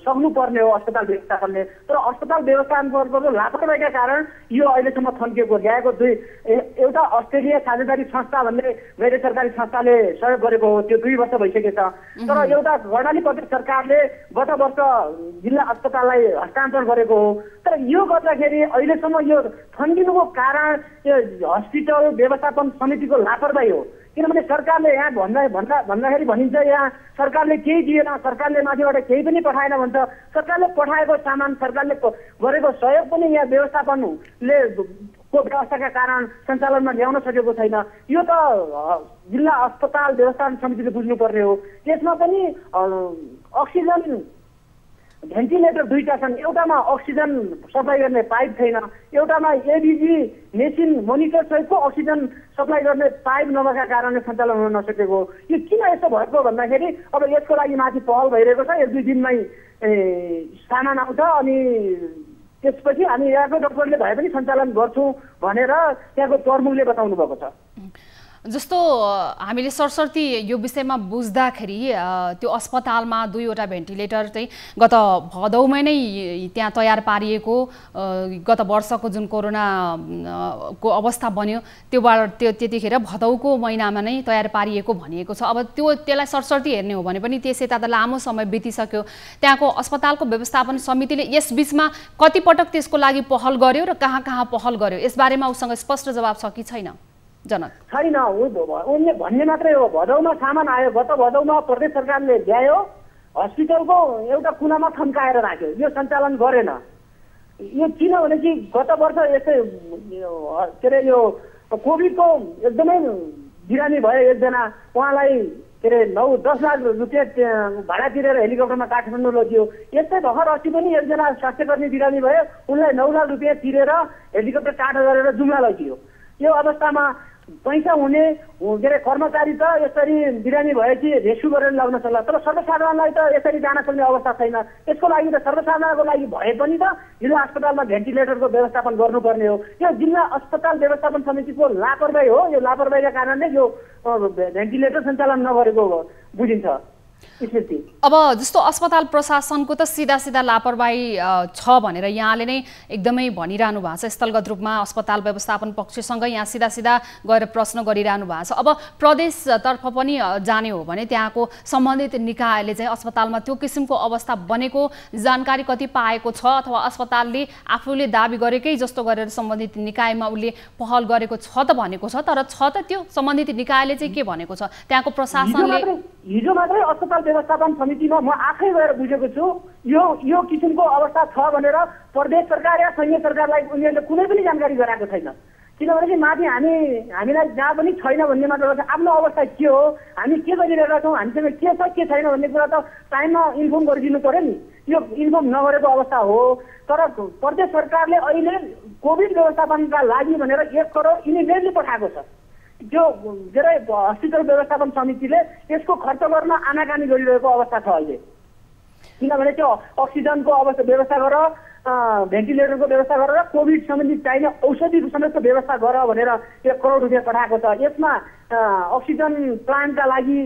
S7: सक्नुपर्ने हो अस्पताल व्यवस्थापनले। तर अस्पताल व्यवस्थापनको लापरवाहीका कारण यो अहिलेसम्म थन्किएको ल्याएको एउटा अस्ट्रेलिया साझेदारी संस्था भन्ने गैर सरकारी संस्थाले सहयोग गरेको हो। त्यो 2 वर्ष भइसकेछ। तर एउटा कर्णाली प्रदेश सरकारले गत वर्ष जिल्ला अस्पताललाई हस्तान्तरण गरेको हो। तर यो गर्दाखेरि अहिलेसम्म यो थन्किनुको कारण यो हस्पिटल व्यवस्थापन समितिको लापरवाही हो। किनभने सरकारले यहाँ भन्दाखेरि भनिन्छ यहाँ सरकारले केही दिएन, सरकारले माथिबाट केही पनि पठाएन भन्छ। सरकारले पठाएको सामान, सरकारले गरेको सहयोग पनि यहाँ व्यवस्थापनले को व्यवस्थाका कारण सञ्चालनमा ल्याउन सकेको छैन। यो त जिल्ला अस्पताल व्यवस्थापन समितिले बुझ्नुपर्ने हो। त्यसमा पनि अक्सिजन भेन्टिलेटर 2टा छन्। एउटामा अक्सिजन सप्लाई गर्ने पाइप छैन, एउटामा एबिजी मेसिन मोनिटर सहितको अक्सिजन सप्लाई गर्ने पाइप नभएका कारणले सञ्चालन हुन नसकेको। यो किन यस्तो भएको भन्दाखेरि अब यसको लागि माथि पहल भइरहेको छ। 1-2 दिनमै सामान आउँछ अनि त्यसपछि हामी यहाँको डाक्टरले भए पनि सञ्चालन गर्छौँ भनेर त्यहाँको प्रमुखले बताउनु भएको छ।
S1: जस्तो हामीले सरसर्ती यो विषयमा बुझ्दाखेरि त्यो अस्पतालमा 2वटा भेन्टिलेटर चाहिँ गत भदौमै नै त्यहाँ तयार पारिएको, गत वर्षको जुन कोरोनाको अवस्था बन्यो त्यतिखेर भदौको महिनामा नै तयार पारिएको भनिएको छ। अब त्यसलाई सरसर्ती हेर्ने हो भने पनि त्यसै त लामो समय बितिसक्यो। त्यहाँको अस्पतालको व्यवस्थापन समितिले यस बीचमा कतिपटक त्यसको लागि पहल गर्यो र कहाँ पहल गर्यो, यसबारेमा उसँग स्पष्ट जवाब छ कि छैन? जनक
S7: छैन, उनले भन्ने मात्रै हो। भदौमा सामान आयो, गत भदौमा प्रदेश सरकारले ल्यायो, हस्पिटलको एउटा कुनामा थन्काएर राख्यो, यो सञ्चालन गरेन। यो किनभने कि गत वर्ष यस्तै के अरे यो कोभिडको एकदमै बिरामी भयो एकजना, उहाँलाई के अरे 9-10 लाख रुपियाँ भाडा तिरेर हेलिकप्टरमा काठमाडौँ लगियो। यस्तै भर्खर अस्ति पनि एकजना स्वास्थ्यकर्मी बिरामी भयो, उनलाई 9 लाख रुपियाँ तिरेर हेलिकप्टर टाटा गरेर जुम्ला लगियो। यो अवस्थामा पैसा हुने के अरे कर्मचारी त यसरी बिरामी भएपछि रेस्क्यु गरेर ल्याउन सक्ला, तर सर्वसाधारणलाई त यसरी जान सक्ने अवस्था छैन। यसको लागि त सर्वसाधारणको लागि भए पनि त जिल्ला अस्पतालमा भेन्टिलेटरको व्यवस्थापन गर्नुपर्ने हो। यो जिल्ला अस्पताल व्यवस्थापन समितिको लापरवाही हो। यो लापरवाहीका कारणले यो भेन्टिलेटर सञ्चालन नगरेको बुझिन्छ।
S1: अब जस्तो अस्पताल प्रशासनको त सीधा लापरवाही छ भनेर यहाँले नै एकदमै भनिरहनु भएको छ। स्थलगत रूपमा अस्पताल व्यवस्थापन पक्षसँग यहाँ सीधा गएर प्रश्न गरिरहनु भएको छ। अब प्रदेशतर्फ पनि जाने हो भने त्यहाँको सम्बन्धित निकायले चाहिँ अस्पतालमा त्यो किसिमको अवस्था बनेको जानकारी कति पाएको छ, अथवा अस्पतालले आफूले दाबी गरेकै जस्तो गरेर सम्बन्धित निकायमा उसले पहल गरेको छ त भनेको छ, तर छ त त्यो सम्बन्धित निकायले चाहिँ के भनेको छ त्यहाँको प्रशासनले?
S7: हिजो मात्रै अस्पताल व्यवस्थापन समितिमा म आफै गएर बुझेको छु यो किसिमको अवस्था छ भनेर प्रदेश सरकार या संघीय सरकारलाई उनीहरूले कुनै पनि जानकारी गराएको छैन। किनभने कि माथि हामीलाई जहाँ पनि छैन भन्ने मात्र गर्छ। आफ्नो अवस्था के हो, हामी के गरिरहेका छौँ, हामीसँग के छ के छैन भन्ने कुरा त टाइममा इन्फर्म गरिदिनु पर्यो नि। यो इन्फर्म नगरेको अवस्था हो। तर प्रदेश सरकारले अहिले कोभिड व्यवस्थापनका लागि भनेर 1 करोड इमिडिएटली पठाएको छ। जो के अरे हस्पिटल व्यवस्थापन समितिले यसको खर्च गर्न आनाकानी गरिरहेको अवस्था छ अहिले। किनभने त्यो अक्सिजनको व्यवस्था गर, भेन्टिलेटरको व्यवस्था गरेर कोभिड सम्बन्धी चाहिने औषधि समेतको व्यवस्था गर भनेर 1 करोड रुपियाँ पठाएको छ। यसमा अक्सिजन प्लान्टका लागि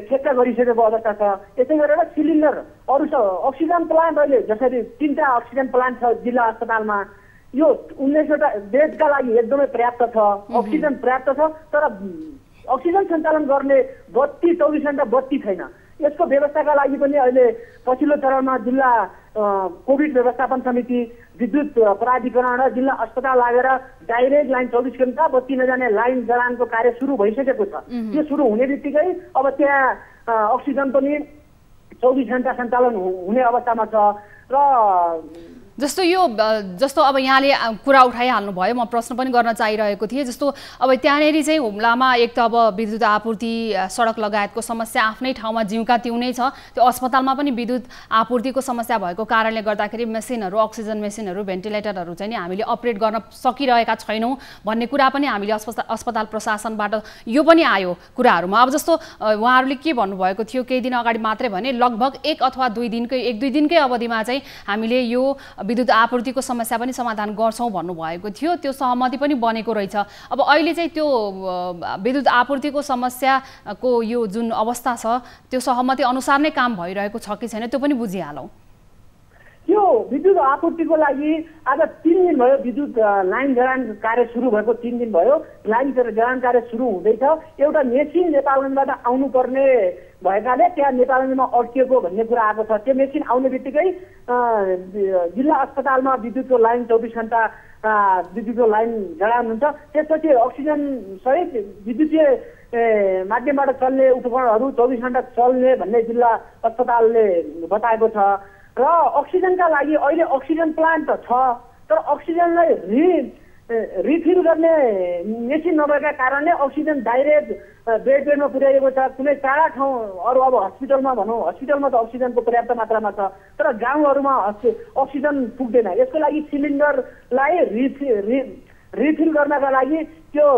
S7: ठेक्का गरिसकेको अवस्था छ। यसै गरेर सिलिन्डर अरू अक्सिजन प्लान्ट अहिले जसरी 3टा अक्सिजन प्लान्ट छ जिल्ला अस्पतालमा, यो 1900 बेडका लागि एकदमै पर्याप्त छ, अक्सिजन पर्याप्त छ। तर अक्सिजन सञ्चालन गर्ने 24 घण्टा बत्ती छैन। यसको व्यवस्थाका लागि पनि अहिले पछिल्लो चरणमा जिल्ला कोभिड व्यवस्थापन समिति, विद्युत प्राधिकरण र जिल्ला अस्पताल लागेर डाइरेक्ट लाइन 24 घण्टा बत्ती नजाने लाइन जडानको कार्य सुरु भइसकेको छ। त्यो सुरु हुने बित्तिकै अब त्यहाँ अक्सिजन पनि 24 घण्टा सञ्चालन हुने अवस्थामा छ। र
S1: जस्तो अब यहाँले कुरा उठाइहाल्नु भयो, म प्रश्न पनि गर्न चाहिरहेको थिएँ। जस्तो अब त्यहाँनेरि चाहिँ हुम्लामा एक त अब विद्युत आपूर्ति, सडक लगायतको समस्या आफ्नै ठाउँमा जिउका त्यो नै छ। त्यो अस्पतालमा पनि विद्युत आपूर्तिको समस्या भएको कारणले गर्दाखेरि मेसिनहरू, अक्सिजन मेसिनहरू, भेन्टिलेटरहरू चाहिँ नि हामीले अपरेट गर्न सकिरहेका छैनौँ भन्ने कुरा पनि हामीले अस्पताल प्रशासनबाट यो पनि आयो कुराहरूमा। अब जस्तो उहाँहरूले के भन्नुभएको थियो केही दिन अगाडि मात्रै भने लगभग 1 अथवा 2 दिनकै अवधिमा चाहिँ हामीले यो विद्युत आपूर्तिको समस्या पनि समाधान गर्छौँ भन्नुभएको थियो। त्यो सहमति पनि बनेको रहेछ। अब अहिले चाहिँ त्यो विद्युत आपूर्तिको समस्याको यो जुन अवस्था छ त्यो सहमति अनुसार नै काम भइरहेको छ कि छैन त्यो पनि बुझिहालौँ।
S7: यो विद्युत आपूर्तिको लागि आज 3 दिन भयो विद्युत लाइन जडान कार्य सुरु भएको 3 दिन भयो। लाइन जडान कार्य सुरु हुँदैछ। एउटा मेसिन नेपालगञ्जबाट आउनुपर्ने भएकाले त्यहाँ नेपालगञ्जमा अड्किएको भन्ने कुरा आएको छ। त्यो मेसिन आउने बित्तिकै जिल्ला अस्पतालमा विद्युतको लाइन 24 घण्टा विद्युतको लाइन जडान हुन्छ। त्यसपछि अक्सिजन सहित विद्युतीय माध्यमबाट चल्ने उपकरणहरू 24 घण्टा चल्ने भन्ने जिल्ला अस्पतालले बताएको छ। र अक्सिजनका लागि अहिले अक्सिजन प्लान्ट त छ, तर अक्सिजनलाई रिफिल गर्ने मेसिन नभएका कारणले अक्सिजन डाइरेक्ट बेडमा पुर्याइएको छ। कुनै टाढा ठाउँ अरू अब हस्पिटलमा भनौँ, हस्पिटलमा त अक्सिजनको पर्याप्त मात्रामा छ, तर गाउँहरूमा अक्सिजन पुग्दैन। यसको लागि सिलिन्डरलाई रिफिल गर्नका लागि त्यो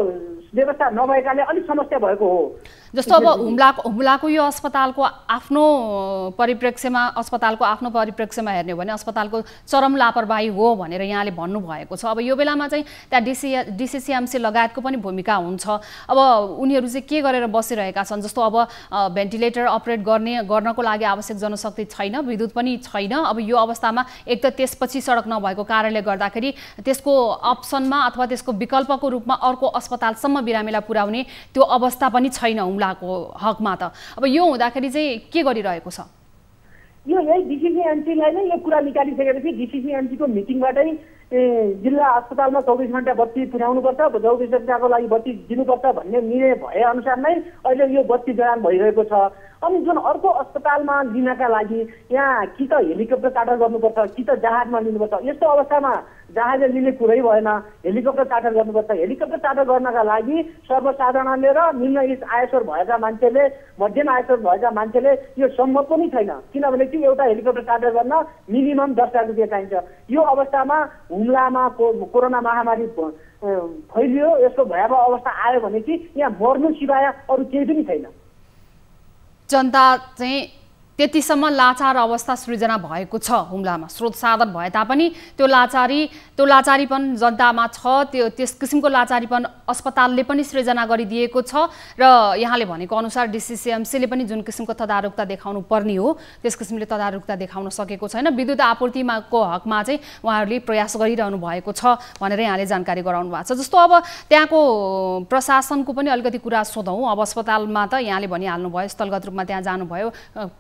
S7: व्यवस्था नभएकाले अलिक समस्या भएको हो।
S1: जस्तो अब हुम्लाको यो अस्पतालको आफ्नो परिप्रेक्ष्यमा हेर्ने हो भने अस्पतालको चरम लापरवाही हो भनेर यहाँले भन्नुभएको छ। अब यो बेलामा चाहिँ त्यहाँ डिसिसिएमसी लगायतको पनि भूमिका हुन्छ। अब उनीहरू चाहिँ के गरेर बसिरहेका छन्? जस्तो अब भेन्टिलेटर अपरेट गर्नको लागि आवश्यक जनशक्ति छैन, विद्युत पनि छैन। अब यो अवस्थामा एक त त्यसपछि सडक नभएको कारणले गर्दाखेरि त्यसको अप्सनमा अथवा त्यसको विकल्पको रूपमा अर्को अस्पतालसम्म बिरामीलाई पुर्याउने त्यो अवस्था पनि छैन हुम्लाको हकमा त। अब यो हुँदाखेरि चाहिँ के गरिरहेको छ?
S7: यो यही डिसिसिएमसीलाई नै यो कुरा निकालिसकेपछि डिसिसिएमसीको मिटिङबाटै जिल्ला अस्पतालमा 24 घण्टा बत्ती पुर्याउनुपर्छ, 24 घण्टाको लागि बत्ती दिनुपर्छ भन्ने निर्णय भए अनुसार नै अहिले यो बत्ती जडान भइरहेको छ। अनि जुन अर्को अस्पतालमा लिनका लागि यहाँ कि त हेलिकप्टर चार्टर गर्नुपर्छ कि त जहाजमा लिनुपर्छ। यस्तो अवस्थामा जहाजले लिने कुरै भएन, हेलिकप्टर चार्टर गर्नुपर्छ। हेलिकप्टर चार्टर गर्नका लागि सर्वसाधारणले र निम्न आयस्वर भएका मान्छेले, मध्यम आयस्वर भएका मान्छेले यो सम्भव पनि छैन, किनभने कि एउटा हेलिकप्टर चार्टर गर्न मिनिमम 10 लाख रुपियाँ चाहिन्छ। यो अवस्थामा हुम्लामा कोरोना महामारी फैलियो, यसको भयावह अवस्था आयो भने कि यहाँ मर्नु सिवाय अरू केही पनि छैन।
S1: जनता चाहिँ त्यतिसम्म लाचार अवस्था सृजना भएको छ हुम्लामा। स्रोत साधन भए तापनि त्यो लाचारीपन जनतामा छ। त्यस किसिमको लाचारीपन अस्पतालले पनि सृजना गरिदिएको छ र यहाँले भनेको अनुसार डिसिसिएमसीले पनि जुन किसिमको तदारुकता देखाउनु पर्ने हो त्यस किसिमले तदारुकता देखाउन सकेको छैन। विद्युत आपूर्तिको हकमा चाहिँ उहाँहरूले प्रयास गरिरहनु भएको छ भनेर यहाँले जानकारी गराउनु भएको छ। जस्तो अब त्यहाँको प्रशासनको पनि अलिकति कुरा सोधौँ। अब अस्पतालमा त यहाँले भनिहाल्नु भयो, स्थलगत रूपमा त्यहाँ जानुभयो,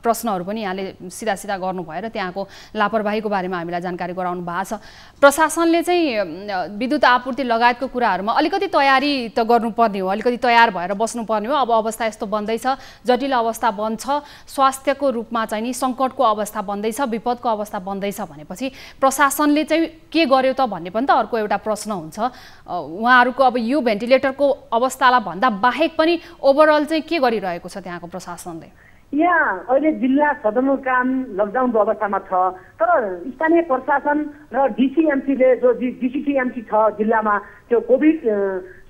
S1: प्रश्नहरू पनि यहाँले सिधा गर्नुभयो र त्यहाँको लापरवाहीको बारेमा हामीलाई जानकारी गराउनु भएको छ। प्रशासनले चाहिँ विद्युत आपूर्ति लगायतको कुराहरूमा अलिकति तयारी त गर्नुपर्ने हो, अलिकति तयार भएर बस्नुपर्ने हो। अब अवस्था यस्तो बन्दैछ, जटिल अवस्था बन्छ, स्वास्थ्यको रूपमा चाहिँ नि सङ्कटको अवस्था बन्दैछ, विपदको अवस्था बन्दैछ भनेपछि प्रशासनले चाहिँ के गर्यो त भन्ने पनि त अर्को एउटा प्रश्न हुन्छ। उहाँहरूको अब यो भेन्टिलेटरको अवस्थालाई भन्दा बाहेक पनि ओभरअल चाहिँ के गरिरहेको छ त्यहाँको प्रशासनले?
S7: यहाँ अहिले जिल्ला सदरमुकाम लकडाउनको अवस्थामा छ, तर स्थानीय प्रशासन र डिसिएमसीले जो डिसिसिएमसी छ जिल्लामा, त्यो कोभिड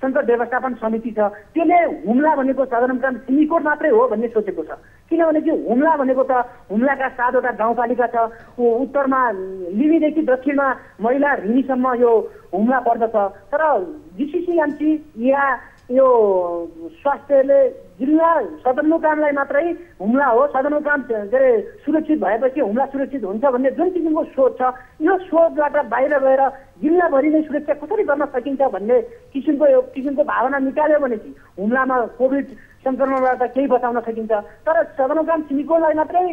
S7: सङ्कट व्यवस्थापन समिति छ, त्यसले हुम्ला भनेको सदरमुकाम सिमीकोट मात्रै हो भन्ने सोचेको छ। किनभने कि हुम्ला भनेको त हुम्लाका 7वटा गाउँपालिका छ। उत्तरमा लिमीदेखि दक्षिणमा महिला ऋणीसम्म यो हुम्ला पर्दछ। तर डिसिसिएमसी या यो स्वास्थ्यले जिल्ला सदरमुकामलाई मात्रै हुम्ला हो, सदरमुकाम के अरे सुरक्षित भएपछि हुम्ला सुरक्षित हुन्छ भन्ने जुन किसिमको सोच छ, यो सोचबाट बाहिर गएर जिल्लाभरि नै सुरक्षा कसरी गर्न सकिन्छ भन्ने किसिमको भावना निकाल्यो भने चाहिँ हुम्लामा कोभिड संक्रमणबाट केही बचाउन सकिन्छ। तर सदरमुकाम छिमेकीलाई मात्रै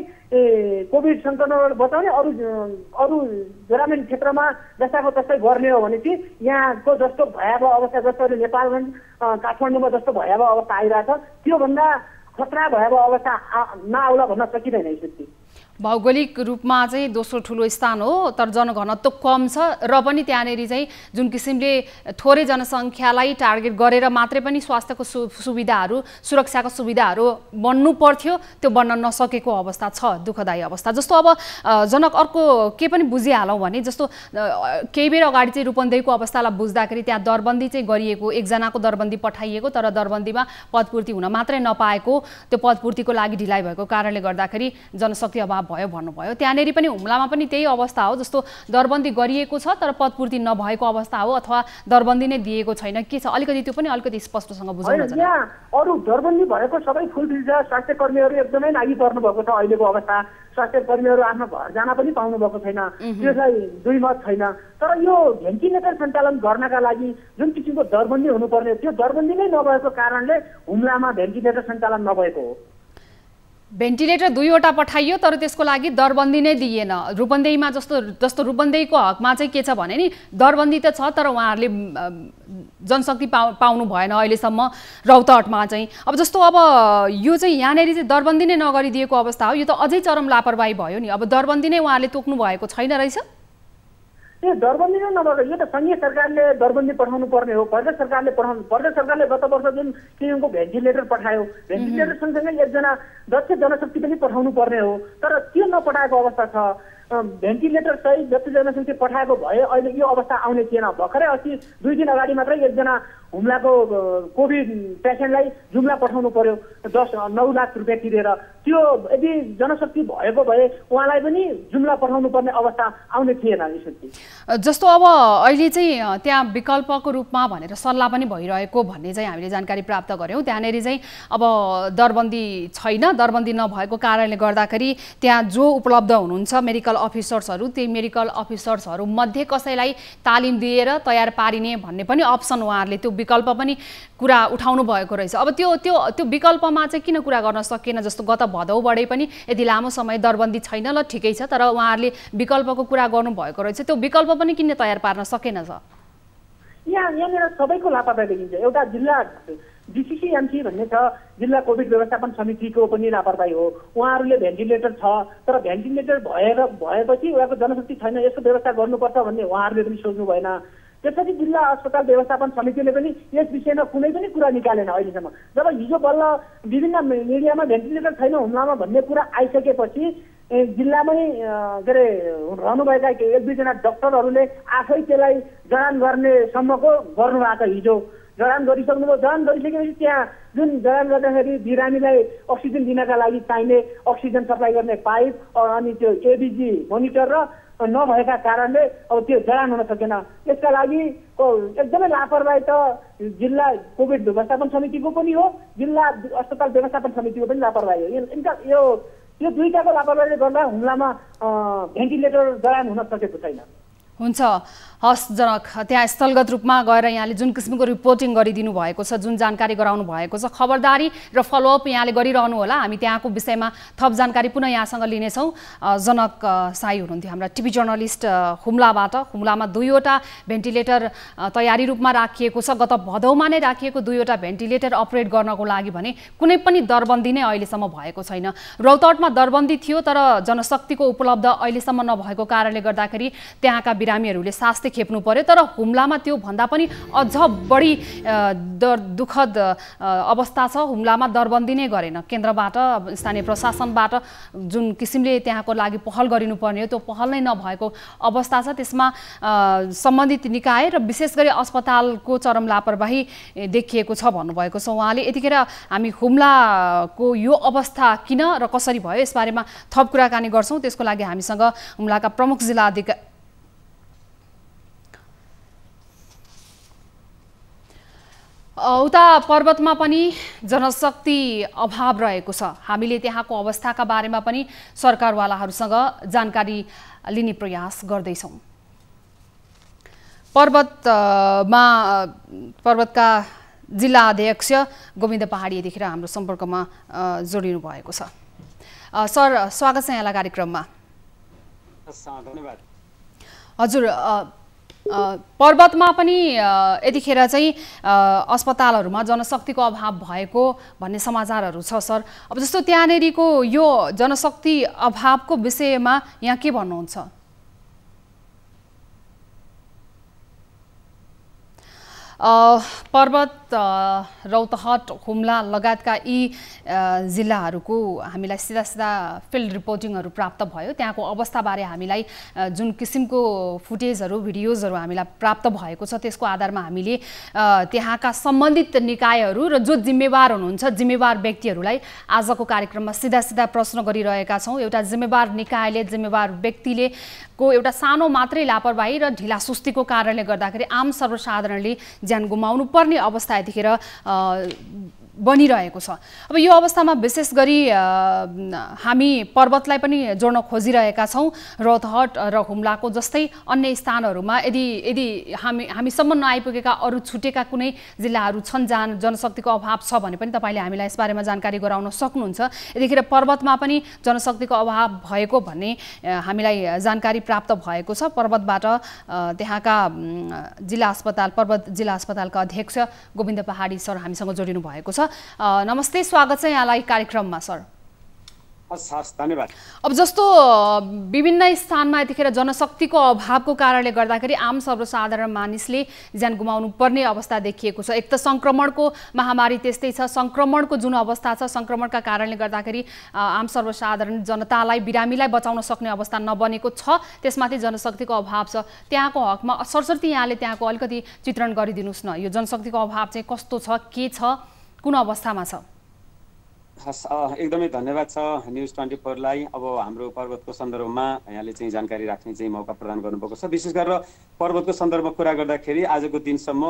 S7: कोभिड संक्रमणबाट बचाउने, अरू ग्रामीण क्षेत्रमा जस्ताको तस्तै गर्ने हो भने चाहिँ यहाँको जस्तो भयावह अवस्था, जस्तो नेपालगञ्ज काठमाडौँमा जस्तो भयावह अवस्था आइरहेछ त्योभन्दा खतरा भयावह अवस्था नआउला भन्न सकिँदैन। यसरी
S1: भौगोलिक रूपमा चाहिँ दोस्रो ठुलो स्थान हो, तर जनघनत्व कम छ र पनि त्यहाँनेरि चाहिँ जुन किसिमले थोरै जनसङ्ख्यालाई टार्गेट गरेर मात्रै पनि स्वास्थ्यको सुविधाहरू, सुरक्षाको सुविधाहरू बन्नु पर्थ्यो, त्यो बन्न नसकेको अवस्था छ, दुःखदायी अवस्था। जस्तो अब जनक अर्को के पनि बुझिहालौँ भने, जस्तो केही बेर अगाडि चाहिँ रूपन्देहीको अवस्थालाई बुझ्दाखेरि त्यहाँ दरबन्दी चाहिँ गरिएको, एकजनाको दरबन्दी पठाइएको, तर दरबन्दीमा पदपूर्ति हुन मात्रै नपाएको, त्यो पदपूर्तिको लागि ढिलाइ भएको कारणले गर्दाखेरि जनशक्ति अभाव भयो भन्नुभयो। त्यहाँनेरि पनि हुम्लामा पनि त्यही अवस्था हो, जस्तो दरबन्दी गरिएको छ तर पदपूर्ति नभएको अवस्था हो, अथवा दरबन्दी नै दिएको छैन, के छ अलिकति त्यो पनि अलिकति स्पष्टसँग बुझाउन चाहन्छु।
S7: यहाँ अरू दरबन्दी भएको सबै फुलफिल छ, स्वास्थ्य कर्मीहरू एकदमै लागि पर्नु भएको छ। अहिलेको अवस्था स्वास्थ्य कर्मीहरू आफ्नो घर जान पनि पाउनु भएको छैन, त्यसलाई दुई मत छैन। तर यो भेन्टिलेटर सञ्चालन गर्नका लागि जुन किसिमको दरबन्दी हुनुपर्ने, त्यो दरबन्दी नै नभएको कारणले हुम्लामा भेन्टिलेटर सञ्चालन नभएको हो।
S1: भेन्टिलेटर 2वटा पठाइयो तर त्यसको लागि दरबन्दी नै दिएन। रूपन्देहीमा जस्तो रूपन्देहीको हकमा चाहिँ के छ भने नि, दरबन्दी त छ तर उहाँहरूले जनशक्ति पाउनु भएन अहिलेसम्म रौतहटमा चाहिँ। अब जस्तो अब यो चाहिँ यहाँनेरि चाहिँ दरबन्दी नै नगरिदिएको अवस्था हो, यो त अझै चरम लापरवाही भयो नि। अब दरबन्दी नै उहाँहरूले तोक्नु भएको छैन रहेछ।
S7: यो दरबन्दी नै नभएको, यो त सङ्घीय सरकारले दरबन्दी पठाउनु पर्ने हो। प्रदेश सरकारले गत वर्ष जुन किसिमको भेन्टिलेटर पठायो, भेन्टिलेटर सँगसँगै एकजना दक्ष जनशक्ति पनि पठाउनु पर्ने हो, तर त्यो नपठाएको अवस्था छ। भेन्टिलेटर सहित दक्ष जनशक्ति पठाएको भए अहिले यो अवस्था आउने थिएन। भर्खरै अस्ति 2 दिन अगाडि मात्रै एकजना हुम्लाको कोभिड पेसेन्टलाई जुम्ला पठाउनु पर्यो 9 लाख रुपियाँ तिरेर। त्यो यदि जनशक्ति भएको भए उहाँलाई पनि जुम्ला पठाउनु पर्ने अवस्था आउने थिएन। यसरी
S1: जस्तो अब अहिले चाहिँ त्यहाँ विकल्पको रूपमा भनेर सल्लाह पनि भइरहेको भन्ने चाहिँ हामीले जानकारी प्राप्त गऱ्यौँ। त्यहाँनेरि चाहिँ अब दरबन्दी छैन, दरबन्दी नभएको कारणले गर्दाखेरि त्यहाँ जो उपलब्ध हुनुहुन्छ मेडिकल अफिसर्सहरू, त्यही मेडिकल अफिसर्सहरू मध्ये कसैलाई तालिम दिएर तयार पारिने भन्ने पनि अप्सन उहाँहरूले त्यो विकल्प पनि कुरा उठाउनु भएको रहेछ। अब त्यो विकल्पमा चाहिँ किन कुरा गर्न सकिएन? जस्तो गत भदौबाटै पनि यदि लामो समय दरबन्दी छैन, ल ठिकै छ, तर उहाँहरूले विकल्पको कुरा गर्नुभएको रहेछ, त्यो विकल्प पनि किन तयार पार्न सकेन छ?
S7: यहाँनिर सबैको लापरवाही देखिन्छ। एउटा जिल्ला डिसिसिएमसी भन्ने छ, जिल्ला कोभिड व्यवस्थापन समितिको पनि लापरवाही हो। उहाँहरूले भेन्टिलेटर छ तर भेन्टिलेटर भएपछि उहाँको जनशक्ति छैन, यसको व्यवस्था गर्नुपर्छ भन्ने उहाँहरूले पनि सोच्नु भएन। त्यसपछि जिल्ला अस्पताल व्यवस्थापन समितिले पनि यस विषयमा कुनै पनि कुरा निकालेन अहिलेसम्म। जब हिजो बल्ल विभिन्न मिडियामा भेन्टिलेटर छैन हुम्लामा भन्ने कुरा आइसकेपछि जिल्लामै के अरे रहनुभएका 1-2जना डक्टरहरूले आफै त्यसलाई जडान गर्ने सम्मको गर्नुभएको। हिजो जडान गरिसक्नुभयो। जडान गरिसकेपछि त्यहाँ जुन जडान गर्दाखेरि बिरामीलाई अक्सिजन दिनका लागि चाहिने अक्सिजन सप्लाई गर्ने पाइप अनि त्यो एबिजी मोनिटर र नभएका कारणले अब त्यो जडान हुन सकेन। यसका लागि एकदमै लापरवाही त जिल्ला कोभिड व्यवस्थापन समितिको पनि हो, जिल्ला अस्पताल व्यवस्थापन समितिको पनि लापरवाही हो। यो दुईटाको लापरवाहीले गर्दा हुम्लामा भेन्टिलेटर जडान हुन सकेको छैन।
S1: हुन्छ, हस् जनक, त्यहाँ स्थलगत रूपमा गएर यहाँले जुन किसिमको रिपोर्टिङ गरिदिनु भएको छ, जुन जानकारी गराउनु भएको छ, खबरदारी र फलोअप यहाँले गरिरहनु होला। हामी त्यहाँको विषयमा थप जानकारी पुनः यहाँसँग लिनेछौँ। जनक साई हुनुहुन्थ्यो हाम्रा टिभी जर्नलिस्ट हुम्लाबाट। हुम्लामा 2वटा भेन्टिलेटर तयारी रूपमा राखिएको छ। गत भदौमा नै राखिएको 2वटा भेन्टिलेटर अपरेट गर्नको लागि भने कुनै पनि दरबन्दी नै अहिलेसम्म भएको छैन। रौतहटमा दरबन्दी थियो तर जनशक्तिको उपलब्ध अहिलेसम्म नभएको कारणले गर्दाखेरि त्यहाँका बिरामीहरूले सास्ते खेप्नु पर्यो। तर हुम्लामा त्यो भन्दा पनि अझ बढी दुःखद अवस्था छ। हुम्लामा दरबन्दी नै गरेन। केन्द्रबाट, स्थानीय प्रशासनबाट जुन किसिमले त्यहाँको लागि पहल गरिनुपर्ने हो त्यो पहल नै नभएको अवस्था छ। त्यसमा सम्बन्धित निकाय र विशेष गरी अस्पतालको चरम लापरवाही देखिएको छ भन्नुभएको छ उहाँले। यतिखेर हामी हुम्लाको यो अवस्था किन र कसरी भयो यसबारेमा थप कुराकानी गर्छौँ। त्यसको लागि हामीसँग हुम्लाका प्रमुख जिल्ला अधिकारी, उता पर्वतमा पनि जनशक्ति अभाव रहेको छ। हामीले त्यहाँको अवस्थाका बारेमा पनि सरकारवालाहरूसँग जानकारी लिने प्रयास गर्दैछौँ। पर्वतका जिल्ला अध्यक्ष गोविन्द पहाडी यतिखेर हाम्रो सम्पर्कमा जोडिनु भएको छ। सर, स्वागत छ यहाँलाई कार्यक्रममा।
S8: धन्यवाद।
S1: हजुर, पर्वतमा पनि यतिखेर चाहिँ अस्पतालहरूमा जनशक्तिको अभाव भएको भन्ने समाचारहरू छ सर। अब जस्तो त्यहाँनेरिको यो जनशक्ति अभावको विषयमा यहाँ के भन्नुहुन्छ? पर्वत, रौतहट, हुम्ला लगायतका यी जिल्लाहरूको हामीलाई सिधा फिल्ड रिपोर्टिङहरू प्राप्त भयो। त्यहाँको अवस्थाबारे हामीलाई जुन किसिमको फुटेजहरू, भिडियोजहरू हामीलाई प्राप्त भएको छ, त्यसको आधारमा हामीले त्यहाँका सम्बन्धित निकायहरू र जो जिम्मेवार हुनुहुन्छ, जिम्मेवार व्यक्तिहरूलाई आजको कार्यक्रममा सिधा प्रश्न गरिरहेका छौँ। एउटा जिम्मेवार निकायले, जिम्मेवार व्यक्तिले को एउटा सानो मात्रै लापरवाही र ढिलासुस्तीको कारणले गर्दाखेरि आम सर्वसाधारणले ज्यान गुमाउनु पर्ने अवस्था यतिखेर बनिरहेको छ। अब यो अवस्थामा विशेष गरी हामी पर्वतलाई पनि जोड्न खोजिरहेका छौँ। रौतहट र हुम्लाको जस्तै अन्य स्थानहरूमा यदि हामीसम्म नआइपुगेका अरू छुटेका कुनै जिल्लाहरू छन् जहाँ जनशक्तिको अभाव छ भने पनि तपाईँले हामीलाई यसबारेमा जानकारी गराउन सक्नुहुन्छ। यतिखेर पर्वतमा पनि जनशक्तिको अभाव भएको भन्ने हामीलाई जानकारी प्राप्त भएको छ। पर्वतबाट त्यहाँका पर्वत जिल्ला अस्पतालका अध्यक्ष गोविन्द पहाडी सर हामीसँग जोडिनु भएको छ। नमस्ते, स्वागत छ यहाँलाई कार्यक्रममा सर।
S8: धन्यवाद।
S1: अब जस्तो विभिन्न स्थानमा यतिखेर जनशक्तिको अभावको कारणले गर्दाखेरि आम सर्वसाधारण मानिसले ज्यान गुमाउनु पर्ने अवस्था देखिएको छ। एक त संक्रमणको महामारी त्यस्तै छ, संक्रमणको जुन अवस्था छ, संक्रमणका कारणले गर्दाखेरि आम सर्वसाधारण जनतालाई, बिरामीलाई बचाउन सक्ने अवस्था नबनेको छ। त्यसमाथि जनशक्तिको अभाव छ। त्यहाँको हकमा सरसर्ती यहाँले त्यहाँको अलिकति चित्रण गरिदिनुहोस् न। यो जनशक्तिको अभाव चाहिँ कस्तो छ, के छ, कुन अवस्थामा छ?
S8: एकदमै धन्यवाद छ न्युज 24लाई। अब हाम्रो पर्वतको सन्दर्भमा यहाँले चाहिँ जानकारी राख्ने चाहिँ मौका प्रदान गर्नुभएको छ। विशेष गरेर पर्वतको सन्दर्भमा कुरा गर्दाखेरि आजको दिनसम्म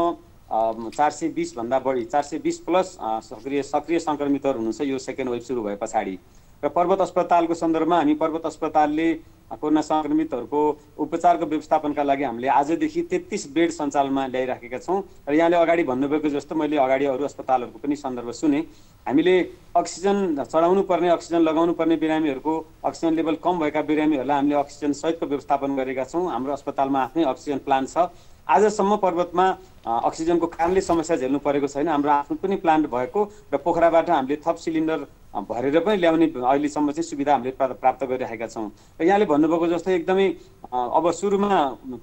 S8: 420 भन्दा बढी, 420 प्लस सक्रिय संक्रमितहरू हुनुहुन्छ यो सेकेन्ड वेभ सुरु भए पछाडि। र पर्वत अस्पतालको सन्दर्भमा हामी पर्वत अस्पतालले कोरोना संक्रमितहरूको उपचारको व्यवस्थापनका लागि हामीले आजदेखि 33 बेड सञ्चालनमा ल्याइराखेका छौँ। र यहाँले अगाडि भन्नुभएको जस्तो मैले अगाडि अरू अस्पतालहरूको पनि सन्दर्भ सुने। हामीले अक्सिजन चढाउनु पर्ने, अक्सिजन लगाउनु पर्ने बिरामीहरूको अक्सिजन लेभल कम भएका बिरामीहरूलाई हामीले अक्सिजन सहितको व्यवस्थापन गरेका छौँ। हाम्रो अस्पतालमा आफ्नै अक्सिजन प्लान्ट छ। आजसम्म पर्वतमा अक्सिजनको कारणले समस्या झेल्नु परेको छैन। हाम्रो आफ्नो पनि प्लान्ट भएको र पोखराबाट हामीले थप सिलिन्डर भरेर पनि ल्याउने अहिलेसम्म चाहिँ सुविधा हामीले प्राप्त गरिरहेका छौँ। र यहाँले भन्नुभएको जस्तो एकदमै अब सुरुमा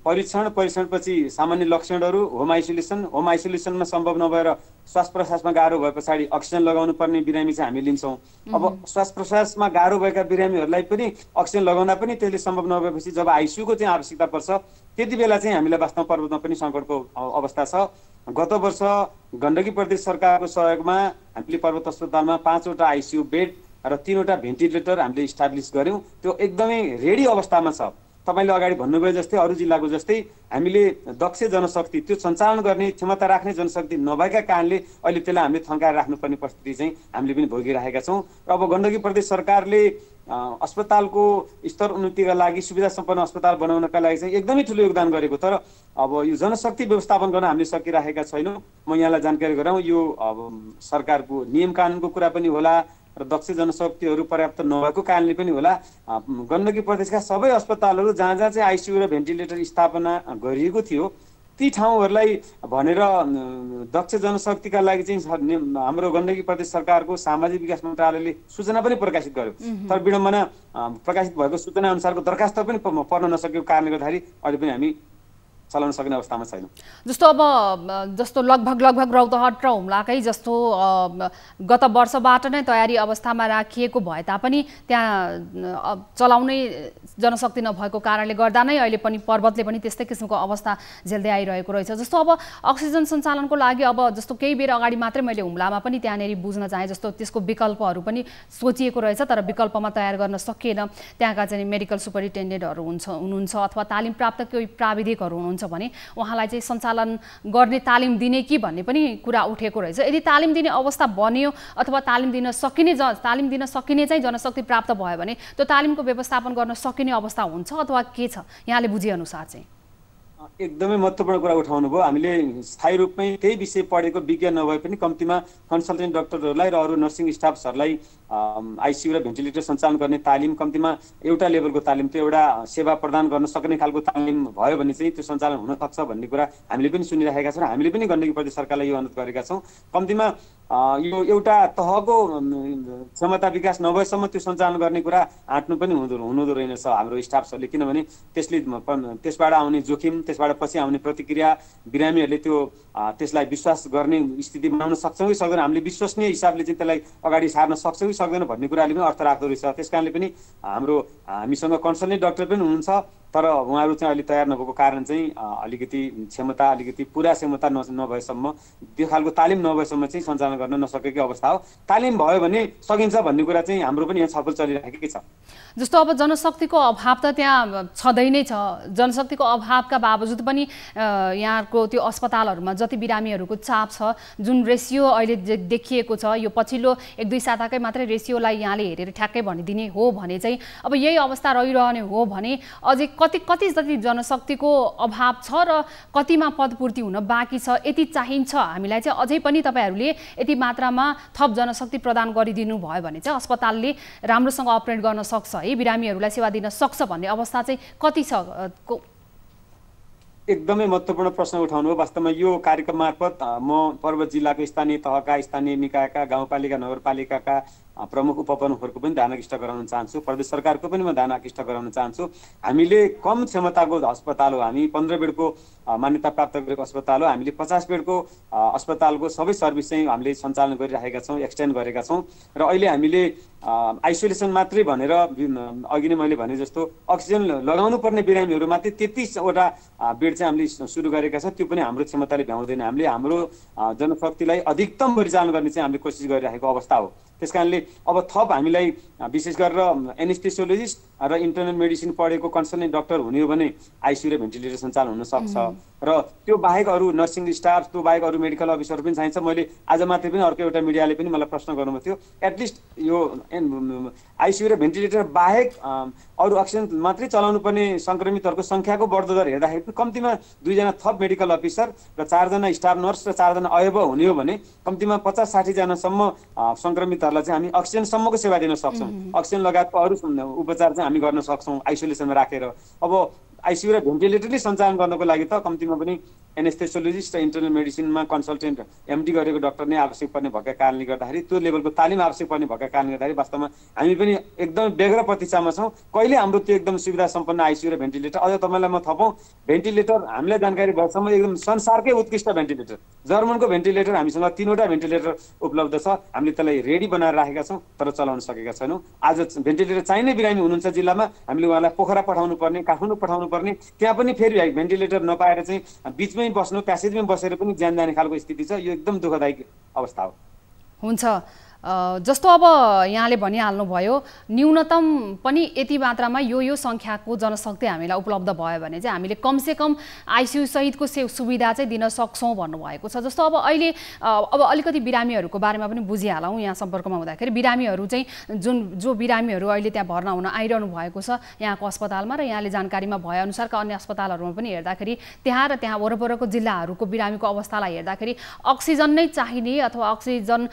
S8: परीक्षणपछि सामान्य लक्षणहरू, होम आइसोलेसनमा सम्भव नभएर श्वास प्रश्वासमा गाह्रो भए पछाडि अक्सिजन लगाउनु पर्ने बिरामी चाहिँ हामी लिन्छौँ। अब श्वास प्रश्वासमा गाह्रो भएका बिरामीहरूलाई पनि अक्सिजन लगाउन पनि त्यसले सम्भव नभएपछि जब आइसियूको चाहिँ आवश्यकता पर्छ त्यति बेला चाहिँ हामीलाई वास्तवमा पर्वतमा पनि सङ्कटको अवस्था छ। गत वर्ष गण्डकी प्रदेश सरकारको सहयोगमा हामीले पर्वत अस्पतालमा 5वटा आइसियू बेड र 3वटा भेन्टिलेटर हामीले इस्टाब्लिस गर्यौँ। त्यो एकदमै रेडी अवस्थामा छ। तपाईँले अगाडि भन्नुभयो जस्तै अरू जिल्लाको जस्तै हामीले दक्ष जनशक्ति, त्यो सञ्चालन गर्ने क्षमता राख्ने जनशक्ति नभएका कारणले अहिले त्यसलाई हामीले थन्काएर राख्नुपर्ने परिस्थिति चाहिँ हामीले पनि भोगिरहेका छौँ। र अब गण्डकी प्रदेश सरकारले अस्पतालको स्तर उन्नतिका लागि, सुविधा सम्पन्न अस्पताल बनाउनका लागि चाहिँ एकदमै ठुलो योगदान गरेको। तर अब यो जनशक्ति व्यवस्थापन गर्न हामीले सकिरहेका छैनौँ। म यहाँलाई जानकारी गराउँ, यो अब सरकारको नियम कानुनको कुरा पनि होला र दक्ष जनशक्तिहरू पर्याप्त नभएको कारणले पनि होला। गण्डकी प्रदेशका सबै अस्पतालहरू जहाँ जहाँ चाहिँ आइसियू र भेन्टिलेटर स्थापना गरिएको थियो ती ठाउँहरूलाई भनेर दक्ष जनशक्तिका लागि चाहिँ हाम्रो गण्डकी प्रदेश सरकारको सामाजिक विकास मन्त्रालयले सूचना पनि प्रकाशित गर्यो। तर विडम्बना प्रकाशित भएको सूचना अनुसारको दरखास्त पनि पर्न नसकेको कारणले गर्दाखेरि अहिले पनि हामी चलाउन सक्ने अवस्थामा छैन।
S1: जस्तो लगभग रौतहट र हुम्लाकै जस्तो गत वर्षबाट नै तयारी अवस्थामा राखिएको भए तापनि त्यहाँ चलाउने जनशक्ति नभएको कारणले गर्दा नै अहिले पनि पर्वतले पनि त्यस्तै किसिमको अवस्था झेल्दै आइरहेको रहेछ। जस्तो अब अक्सिजन सञ्चालनको लागि अब जस्तो केही बेर अगाडि मात्रै मैले हुम्लामा पनि त्यहाँनेरि बुझ्न चाहे जस्तो त्यसको विकल्पहरू पनि सोचिएको रहेछ, तर विकल्पमा तयार गर्न सकिएन। त्यहाँका चाहिँ मेडिकल सुपरिन्टेन्डेन्टहरू हुनुहुन्छ अथवा तालिम प्राप्त कोही प्राविधिकहरू हुनुहुन्छ, हुनुहुन्छ भने उहाँलाई चाहिँ सञ्चालन गर्ने तालिम दिने कि भन्ने पनि कुरा उठेको रहेछ। यदि तालिम दिने अवस्था बन्यो अथवा तालिम दिन सकिने चाहिँ जनशक्ति प्राप्त भयो भने त्यो तालिमको व्यवस्थापन गर्न सकिने अवस्था हुन्छ अथवा के छ यहाँले बुझेअनुसार चाहिँ?
S8: एकदमै महत्त्वपूर्ण कुरा उठाउनु भयो। हामीले स्थायी रूपमै त्यही विषय पढेको विज्ञ नभए पनि कम्तीमा कन्सल्टेन्ट डक्टरहरूलाई र अरू नर्सिङ स्टाफहरूलाई आइसियु र भेन्टिलेटर सञ्चालन गर्ने तालिम कम्तीमा एउटा लेभलको तालिम त्यो एउटा सेवा प्रदान गर्न सक्ने खालको तालिम भयो भने चाहिँ त्यो सञ्चालन हुन सक्छ भन्ने कुरा हामीले पनि सुनिरहेका छौँ। हामीले पनि गण्डकी प्रदेश सरकारलाई यो अनुरोध गरेका छौँ। कम्तीमा यो एउटा तहको क्षमता विकास नभएसम्म त्यो सञ्चालन गर्ने कुरा आँट्नु पनि हुँदो रहेनछ हाम्रो स्टाफहरूले, किनभने त्यसबाट आउने जोखिम, त्यसबाट पछि आउने प्रतिक्रिया बिरामीहरूले त्यसलाई विश्वास गर्ने स्थिति बनाउन सक्छौँ कि सक्दैन, हामीले विश्वसनीय हिसाबले चाहिँ त्यसलाई अगाडि सार्न सक्छौँ कि सक्दैन भन्ने कुराले पनि अर्थ राख्दो रहेछ। त्यस कारणले पनि हामीसँग कन्सल्टेन्ट डक्टर पनि हुनुहुन्छ, तर उहाँहरू चाहिँ अहिले तयार नभएको कारण चाहिँ अलिकति पुरा क्षमता नभएसम्म त्यो खालको तालिम नभएसम्म चाहिँ सञ्चालन गर्न नसकेको अवस्था हो। तालिम भयो भने सकिन्छ भन्ने कुरा चाहिँ हाम्रो पनि यहाँ छलफल चलिरहेकै छ।
S1: जस्तो अब जनशक्तिको अभाव त त्यहाँ छँदै नै छ। जनशक्तिको अभावका बावजुद पनि यहाँको त्यो अस्पतालहरूमा जति बिरामीहरूको चाप छ, जुन रेसियो अहिले देखिएको छ, यो पछिल्लो 1-2 साताकै मात्रै रेसियोलाई यहाँले हेरेर ठ्याक्कै भनिदिने हो भने चाहिँ अब यही अवस्था रहिरहने हो भने अझै कति जति जनशक्तिको अभाव छ र कतिमा पदपूर्ति हुन बाँकी छ, यति चाहिन्छ हामीलाई चाहिँ अझै पनि तपाईँहरूले यति मात्रामा थप जनशक्ति प्रदान गरिदिनु भयो भने चाहिँ अस्पतालले राम्रोसँग अपरेट गर्न सक्छ है, बिरामीहरूलाई सेवा दिन सक्छ भन्ने अवस्था चाहिँ कति छ?
S8: एकदमै महत्त्वपूर्ण प्रश्न उठाउनु हो। वास्तवमा यो कार्यक्रम मार्फत म पर्वत जिल्लाको स्थानीय तहका, स्थानीय निकायका, गाउँपालिका, नगरपालिकाका प्रमुख उपप्रमुखहरूको पनि ध्यान आकृष्ट गराउन चाहन्छु। प्रदेश सरकारको पनि म ध्यान आकृष्ट गराउन चाहन्छु। हामीले कम क्षमताको अस्पताल हो, हामी 15 बेडको मान्यता प्राप्त गरेको अस्पताल हो, हामीले 50 बेडको अस्पतालको सबै सर्भिस चाहिँ हामीले सञ्चालन गरिरहेका छौँ, एक्सटेन्ड गरेका छौँ। र अहिले हामीले आइसोलेसन मात्रै भनेर अघि नै मैले भने जस्तो अक्सिजन लगाउनु पर्ने बिरामीहरू मात्रै 33वटा बेड चाहिँ हामीले सुरु गरेका छौँ। त्यो पनि हाम्रो क्षमताले भ्याउँदैन। हामीले हाम्रो जनशक्तिलाई अधिकतम परिचालन गर्ने चाहिँ हामीले कोसिस गरिरहेको अवस्था हो। त्यस कारणले अब थप हामीलाई विशेष गरेर एनेस्थेसियोलोजिस्ट र इन्टर्नल मेडिसिन पढेको कन्सल्टेन्ट डक्टर हुने हो भने आइसियु र भेन्टिलेटर सञ्चालन हुन सक्छ। र त्यो बाहेक अरू नर्सिङ स्टाफ, त्यो बाहेक अरू मेडिकल अफिसर पनि चाहिन्छ। मैले आज मात्रै पनि अर्को एउटा मिडियाले पनि मलाई प्रश्न गर्नुभएको थियो, एटलिस्ट यो आइसियु र भेन्टिलेटर बाहेक अरू अक्सिजन मात्रै चलाउनु पर्ने सङ्क्रमितहरूको सङ्ख्याको बढ्दो दर हेर्दाखेरि पनि कम्तीमा 2 जना थप मेडिकल अफिसर र 4 जना स्टाफ नर्स र 4 जना अयब हुने हो भने कम्तीमा 50-60 जनासम्म सङ्क्रमितहरूलाई चाहिँ हामी अक्सिजनसम्मको सेवा दिन सक्छौँ। अक्सिजन लगायतको अरू उपचार चाहिँ हामी गर्न सक्छौँ आइसोलेसनमा राखेर। अब आइसियु र भेन्टिलेटरले सञ्चालन गर्नको लागि त कम्तीमा पनि एनेस्थेसियोलोजिस्ट र इन्टर्नल मेडिसिनमा कन्सल्टेन्ट एमडी गरेको डक्टर नै आवश्यक पर्ने भएका कारणले गर्दाखेरि, त्यो लेभलको तालिम आवश्यक पर्ने भएका कारणले गर्दाखेरि वास्तवमा हामी पनि एकदमै व्यग्र प्रतीक्षामा छौँ कहिले हाम्रो त्यो एकदम सुविधा सम्पन्न आइसियु र भेन्टिलेटर। अझ तपाईँलाई म थपौँ, भेन्टिलेटर हामीलाई जानकारी भएसम्म एकदम संसारकै उत्कृष्ट भेन्टिलेटर जर्मनको भेन्टिलेटर हामीसँग 3वटा भेन्टिलेटर उपलब्ध छ। हामीले त्यसलाई रेडी बनाएर राखेका छौँ तर चलाउन सकेका छैनौँ। आज भेन्टिलेटर चाहिने बिरामी हुनुहुन्छ जिल्लामा, हामीले उहाँलाई पोखरा पठाउनु पर्ने, काठमाडौँ पठाउनु पर्ने, त्यहाँ पनि फेरि भेन्टिलेटर नपाएर चाहिँ बिचमै बस्नु, प्यासेजमै बसेर पनि ज्यान जाने खालको स्थिति छ। यो एकदम दुःखदायी अवस्था हो।
S1: हुन्छ। जस्तो अब यहाँले भनिहाल्नुभयो न्यूनतम पनि यति मात्रामा यो सङ्ख्याको जनशक्ति हामीलाई उपलब्ध भयो भने चाहिँ हामीले कमसेकम आइसियु सहितको सुविधा चाहिँ दिन सक्छौँ भन्नुभएको छ। जस्तो अब अहिले अब अलिकति बिरामीहरूको बारेमा पनि बुझिहालौँ। यहाँ सम्पर्कमा हुँदाखेरि बिरामीहरू चाहिँ जो बिरामीहरू अहिले त्यहाँ भर्ना हुन आइरहनु भएको छ यहाँको अस्पतालमा र यहाँले जानकारीमा भएअनुसारका अन्य अस्पतालहरूमा पनि हेर्दाखेरि त्यहाँ र त्यहाँ वरपरको जिल्लाहरूको बिरामीको अवस्थालाई हेर्दाखेरि अक्सिजन नै चाहिने अथवा अक्सिजन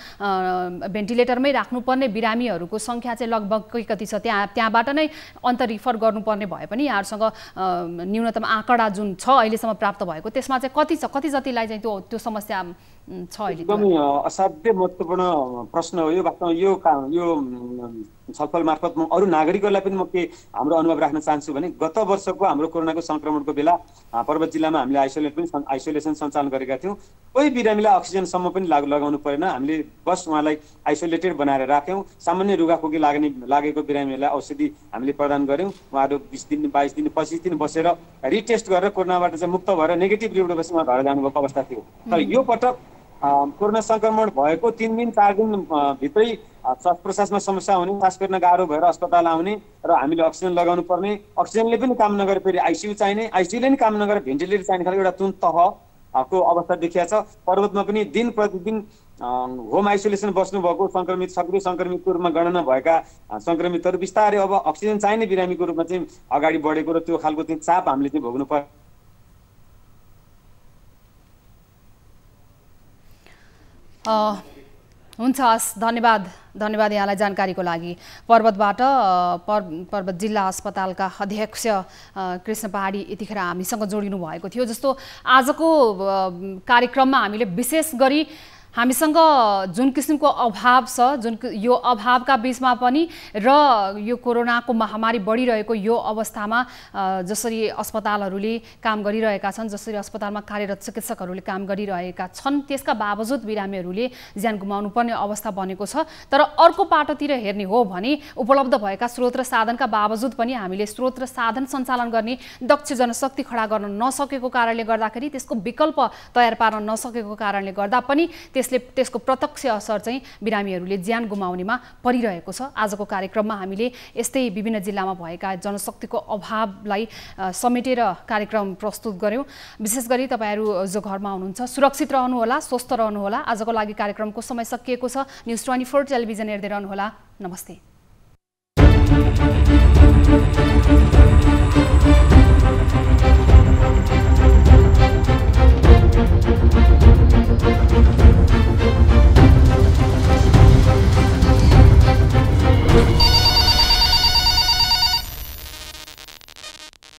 S1: भेन्टिलेटरमै राख्नुपर्ने बिरामीहरूको सङ्ख्या चाहिँ लगभग कति छ, त्यहाँबाट नै रिफर गर्नुपर्ने भए पनि यहाँहरूसँग न्यूनतम आँकडा जुन छ अहिलेसम्म प्राप्त भएको त्यसमा चाहिँ कति छ, कति जतिलाई चाहिँ त्यो समस्या छ अहिले?
S8: एकदमै असाध्यै महत्त्वपूर्ण प्रश्न हो यो। वास्तवमा यो छलफल मार्फत म अरू नागरिकहरूलाई पनि म के हाम्रो अनुभव राख्न चाहन्छु भने गत वर्षको हाम्रो कोरोनाको सङ्क्रमणको बेला पर्वत जिल्लामा हामीले आइसोलेसन सञ्चालन गरेका थियौँ। कोही बिरामीलाई अक्सिजनसम्म पनि लगाउनु परेन। हामीले बस उहाँलाई आइसोलेटेड बनाएर राख्यौँ। सामान्य रुगाखोकी लागेको बिरामीहरूलाई औषधि हामीले प्रदान गऱ्यौँ। उहाँहरू 20 दिन 22 दिन 25 दिन बसेर रिटेस्ट गरेर कोरोनाबाट चाहिँ मुक्त भएर नेगेटिभ रिपोर्ट बसी उहाँ घर जानुभएको अवस्था थियो। तर यो पटक कोरोना संक्रमण भएको 3 दिन 4 दिन भित्रै श्वास प्रश्वासमा समस्या हुने, सास फेर्न गाह्रो भएर अस्पताल आउने र हामीले अक्सिजन लगाउनु पर्ने, अक्सिजनले पनि काम नगरे फेरि आइसियु चाहिने, आइसियुले पनि काम नगरे भेन्टिलेटर चाहिने खालको एउटा जुन तहको अवस्था देखिया छ। पर्वतमा पनि दिन प्रतिदिन होम आइसोलेसन बस्नुभएको सङ्क्रमित, सक्रिय सङ्क्रमितको रूपमा गणना भएका सङ्क्रमितहरू बिस्तारै अब अक्सिजन चाहिने बिरामीको रूपमा चाहिँ अगाडि बढेको र त्यो खालको चाहिँ चाप हामीले चाहिँ भोग्नु पर्छ।
S1: हुन्छ, हस्, धन्यवाद यहाँलाई जानकारीको लागि। पर्वत जिल्ला अस्पतालका अध्यक्ष कृष्ण पहाडी यतिखेर हामीसँग जोडिनु भएको थियो। जस्तो आजको कार्यक्रममा हामीले विशेष गरी हामीसँग जुन किसिमको अभाव छ, यो अभावका बीचमा पनि र यो कोरोनाको महामारी बढिरहेको यो अवस्थामा जसरी अस्पतालहरूले काम गरिरहेका छन्, जसरी अस्पतालमा कार्यरत चिकित्सकहरूले काम गरिरहेका छन्, त्यसका बावजुद बिरामीहरूले ज्यान गुमाउनु पर्ने अवस्था बनेको छ। तर अर्को पाटोतिर हेर्ने हो भने उपलब्ध भएका स्रोत र साधनका बावजुद पनि हामीले स्रोत र साधन सञ्चालन गर्ने दक्ष जनशक्ति खडा गर्न नसकेको कारणले गर्दाखेरि, त्यसको विकल्प तयार पार्न नसकेको कारणले गर्दा पनि त्यसको प्रत्यक्ष असर चाहिँ बिरामीहरूले ज्यान गुमाउनेमा परिरहेको छ। आजको कार्यक्रममा हामीले यस्तै विभिन्न जिल्लामा भएका जनशक्तिको अभावलाई समेटेर कार्यक्रम प्रस्तुत गर्यौं। विशेष गरी तपाईहरू जो घरमा हुनुहुन्छ सुरक्षित रहनुहोला, स्वस्थ रहनुहोला। आजको लागि कार्यक्रमको समय सकिएको छ। न्युज 24 टेलिभिजन हेर्दै रहनुहोला। नमस्ते।